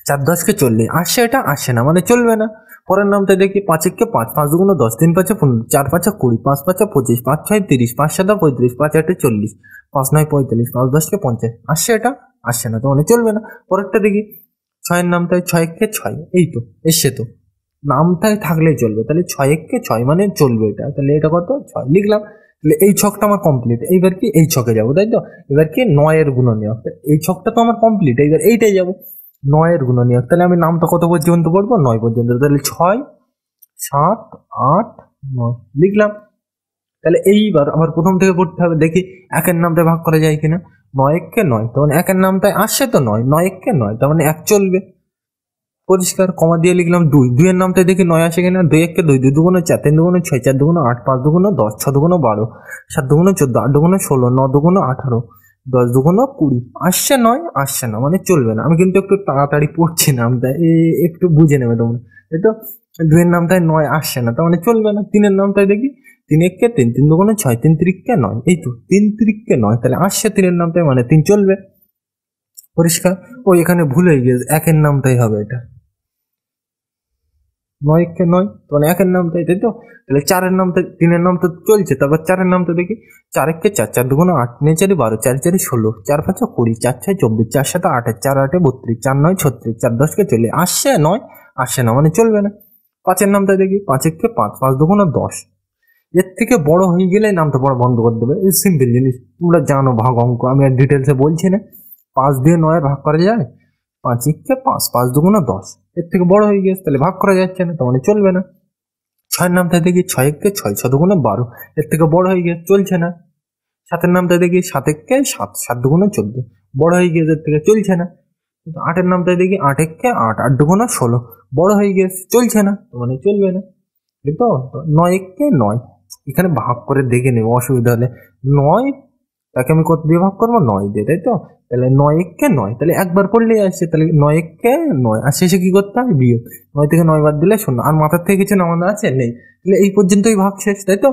S1: 4 10 40, আসছে, এটা আসছে না, মানে চলবে না। পরের নামটা দেখি, 5 1 5, 5 2 10, 3 5 15, 4 5 20, 5 5 25, 5 6 30, 5 7 35, 5 8 40, 5 9 45, 5 10 50, আসছে, এটা আসছে না, তো মানে চলবে না। পরেরটা দেখি, 6 এর নামটায় 6 1 6, এই তো এসছে, তো নামটাই থাকলেই চলবে, তাহলে 6 1 6 মানে চলবে এটা, তাহলে এটা কত 6 লিখলাম। তাহলে এই ছকটা আমার কমপ্লিট, এইবার কি এই ছকে যাবো, তাই তো। এবার কি 9 এর গুণনীয়ক, এই ছকটা তো আমার কমপ্লিট, এইবার এইটাই যাবো 9 এর গুণনীয়ক। তাহলে আমি নামটা কত পর্যন্ত পড়বো, 9 পর্যন্ত, তাহলে 6 7 8 9 লিখলাম। তাহলে এইবার আমার প্রথম থেকে পড়তে হবে, দেখি 1 এর নামটা ভাগ করা যায় কিনা, 9 1 9, তার মানে 1 এর নামটায় আসছে তো 9, 9 1 9, তার মানে 1 চলবে। পরিষ্কার, কমা দিয়ে লিখলাম 2, 2 এর নামটা দেখি 9 আসে কিনা, 2 1 2, 2 2 4, 3 2 6, 4 2 8, 5 2 10, 6 2 12, 7 2 14, 8 2 16, 9 2 18, 10 2 20, আসছে 9, আসছে না, মানে চলবে না। আমি কিন্তু একটু তাড়াতাড়ি পড়ছি নামটা, একটু বুঝে নেবে তোমরা, তাই তো। দুইয়ের নামটায় 9 আসছে না, তার মানে চলবে না। 3-এর নামটায় দেখি 3 একে 3, 3 দুগুণে 6, 3 তিরিকে 9, এই তো 3 তিরিকে 9, তাহলে আসছে 3-এর নামটায়, মানে 3 চলবে। পরিষ্কার। এখানে ভুল হয়ে গেছে, 1-এর নামটাই হবে এটা। 9 একে 9, মানে 1-এর নামটাই, তাই তো। তাহলে 4-এর নামটা, 3-এর নাম তো চলছে, তারপর 4-এর নামটা দেখি 4 একে 4, 4 দুগুণে 8, 9 4 12, 4 4 16, 4 5 20, 4 6 24, 4 7 28, 4 8 32, 4 9 36, 4 10 কে চলে আসছে 9, আসছে না মানে চলবে না। 5-এর নামটা দেখি 5 একে 5, 5 দুগুণে 10। এর থেকে বড় হয়ে গেলে নামটা পড়া বন্ধ করে দেবে। এই সিম্পল জিনিস, তোমরা জানো ভাগ অঙ্ক, আমি আর ডিটেলসে বলছি না। 5 দিয়ে 9 ভাগ করা যায়? 5 একে 5, 5 দুগুণে 10। এর থেকে বড় হয়ে গেছে, তাহলে ভাগ করা যাচ্ছে না, তার মানে চলবে না। 6-এর নামটা দেখি 6 একে 6, 6 দুগুণে 12। এর থেকে বড় হয়ে গেছে, চলছে না। 7-এর নামটা দেখি 7 একে 7, 7 দুগুণে 14, বড় হয়ে গেছে, এর থেকে চলছে না। 8-এর নামটা দেখি 8 একে 8, 8 দুগুণে 16, বড় হয়ে গেছে, চলছে না, মানে চলবে না। ঠিক তো। 9 একে 9, এখানে ভাগ করে দেখে নেবো, অসুবিধা হলে। 9 তাকে আমি কত দিয়ে ভাগ করবো? 9 দিয়ে, তাই তো। তাহলে 9 একে 9, তাহলে একবার পড়লেই আসছে। তাহলে 9 একে 9, আর শেষে কি করতে হবে? বিয়োগ। 9 থেকে 9 বাদ দিলে 0, আর মাথার থেকে কিছু নামানো আছে? নেই। তাহলে এই পর্যন্তই ভাগ শেষ, তাই তো।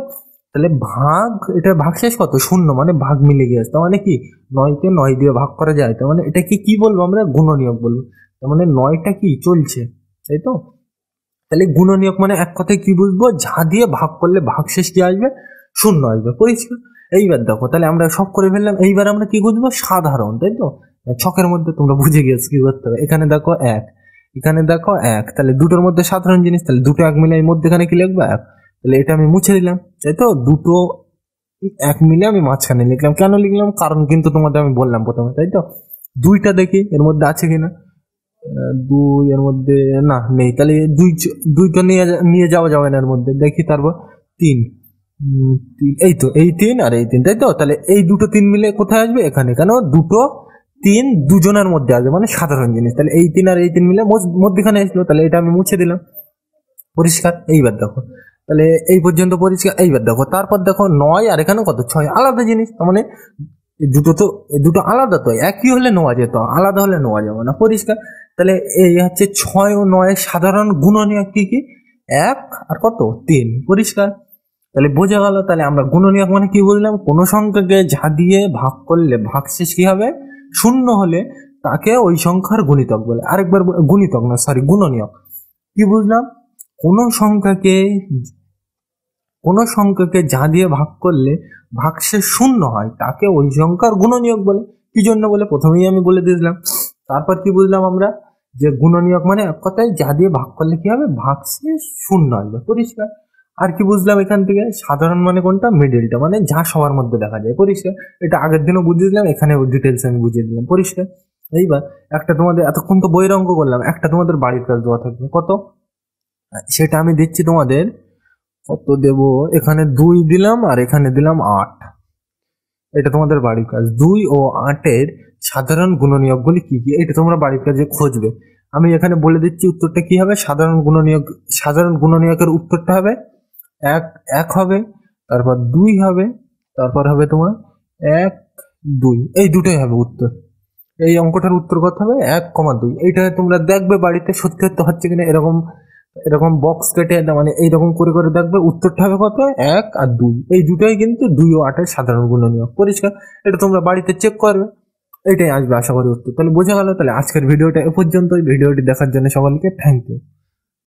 S1: তাহলে ভাগ, এটা ভাগ শেষ কত? 0, মানে ভাগ মিলে গিয়েছে। তার মানে কি 9 কে 9 দিয়ে ভাগ করা যায়, তার মানে এটাকে কি বলবো আমরা? গুণনীয়ক বলবো। তার মানে 9টা কি চলছে, তাই তো। তাহলে গুণনীয়ক মানে এক কথায় কি বুঝবো? যা দিয়ে ভাগ করলে ভাগশেষ কি আসবে? 0 আসবে। পরিষ্কার। এইবার দেখো, তাহলে আমরা সব করে ফেললাম। এইবার আমরা কি বুঝবো? সাধারণ, তাই তো। ছকের মধ্যে তোমরা বুঝে গেছো কি করতে হবে। এখানে দেখো 1, এখানে দেখো 1, তাহলে দুটোর মধ্যে সাধারণ জিনিস, তাহলে দুটো 1 মিলে এই মধ্যেখানে কি লিখবো? 1। তাহলে এটা আমি মুছে দিলাম, তাই তো। দুটো 1 মিলে আমি মাঝখানে লিখলাম। কেন লিখলাম? কারণ কিন্তু তোমাদের আমি বললাম প্রথমে, তাই তো। 2টা দেখি এর মধ্যে আছে কিনা। 2 এর মধ্যে না, নেই। তাহলে 2টা নিয়ে যাওয়া যাবে না এর মধ্যে। দেখি তারপর 3, এই তো, এই 3 আর এই 3, তাই তো। তাহলে এই দুটো 3 মিলে কোথায় আসবে? এখানে। কেন? দুটো 3 দুজনের মধ্যে আসবে, মানে সাধারণ জিনিস। তাহলে এই 3 আর এই 3 মিলে মধ্যখানে আসলো, তাহলে এটা আমি মুছে দিলাম। পরিষ্কার। এইবার দেখো, তাহলে এই পর্যন্ত পরিষ্কার। এইবার দেখো, তারপর দেখো 9 আর এখানে কত? 6, আলাদা জিনিস। তার মানে দুটো আলাদা, তো একই হলে নেওয়া যেত, আলাদা হলে নেওয়া যাবে না। পরিষ্কার। তাহলে এই হচ্ছে 6 ও 9 সাধারণ গুণনীয়ক কি কি? 1 আর কত? 3। পরিষ্কার। তাহলে বোঝা গেল। তাহলে আমরা গুণনীয়ক মানে কি বুঝলাম? কোন সংখ্যাকে যা দিয়ে ভাগ করলে ভাগশেষ কি হবে? 0 হলে তাকে ওই সংখ্যার গুণিতক বলে। আরেকবার গুণিতক না, সরি, গুণনীয়ক। কি বুঝলাম? কোন সংখ্যাকে যা দিয়ে ভাগ করলে ভাগশেষ 0 হয় তাকে ওই সংখ্যার গুণনীয়ক বলে। কি জন্য বলে প্রথমেই আমি বলে দিয়েছিলাম। তারপর কি বুঝলাম আমরা? যে গুণনীয়ক মানে এক কথায় যা দিয়ে ভাগ করলে কি হবে? ভাগশেষ 0 আসবে। পরিষ্কার। আর কি বুঝলাম এখান থেকে? সাধারণ মানে কোনটা? মিডিলটা, মানে যা সবার মধ্যে দেখা যায়। পরিষ্কার। এটা আগের দিনও বুঝিয়ে দিলাম, এখানে ডিটেলস আমি বুঝিয়ে দিলাম। পরিষ্কার। এইবার একটা তোমাদের, এতক্ষণ তো বইয়ের অঙ্ক করলাম, একটা তোমাদের বাড়ির কাজ দেওয়া থাকবে। কত? সেটা আমি দিচ্ছি তোমাদের। কত দেব? এখানে 2 দিলাম আর এখানে দিলাম 8। এটা তোমাদের বাড়ির কাজ। 2 ও 8-এর সাধারণ গুণনীয়কগুলি কি কি? এটা তোমরা বাড়ির কাজে খুঁজবে। আমি এখানে বলে দিচ্ছি উত্তরটা কি হবে। সাধারণ গুণনীয়কের উত্তরটা হবে 1 হবে, তারপর 2 হবে, তারপর হবে তোমার 1 2, এই দুটোই হবে উত্তর। এই অঙ্কটার উত্তর কত হবে? 1,2। এইটা তোমরা দেখবে বাড়িতে সত্যি সত্যি হচ্ছে কিনা। এরকম এরকম বক্স কেটে, মানে এইরকম করে করে দেখবে উত্তরটা হবে কত? 1 আর 2। এই দুটোই কিন্তু 2 ও 8-এর সাধারণ গুণনীয়ক। পরিষ্কার। এটা তোমরা বাড়িতে চেক করবে, এটাই আসবে আশা করি উত্তর। তাহলে বোঝা গেল। তাহলে আজকের ভিডিওটা এ পর্যন্তই। ভিডিওটি দেখার জন্য সকলকে থ্যাংক ইউ।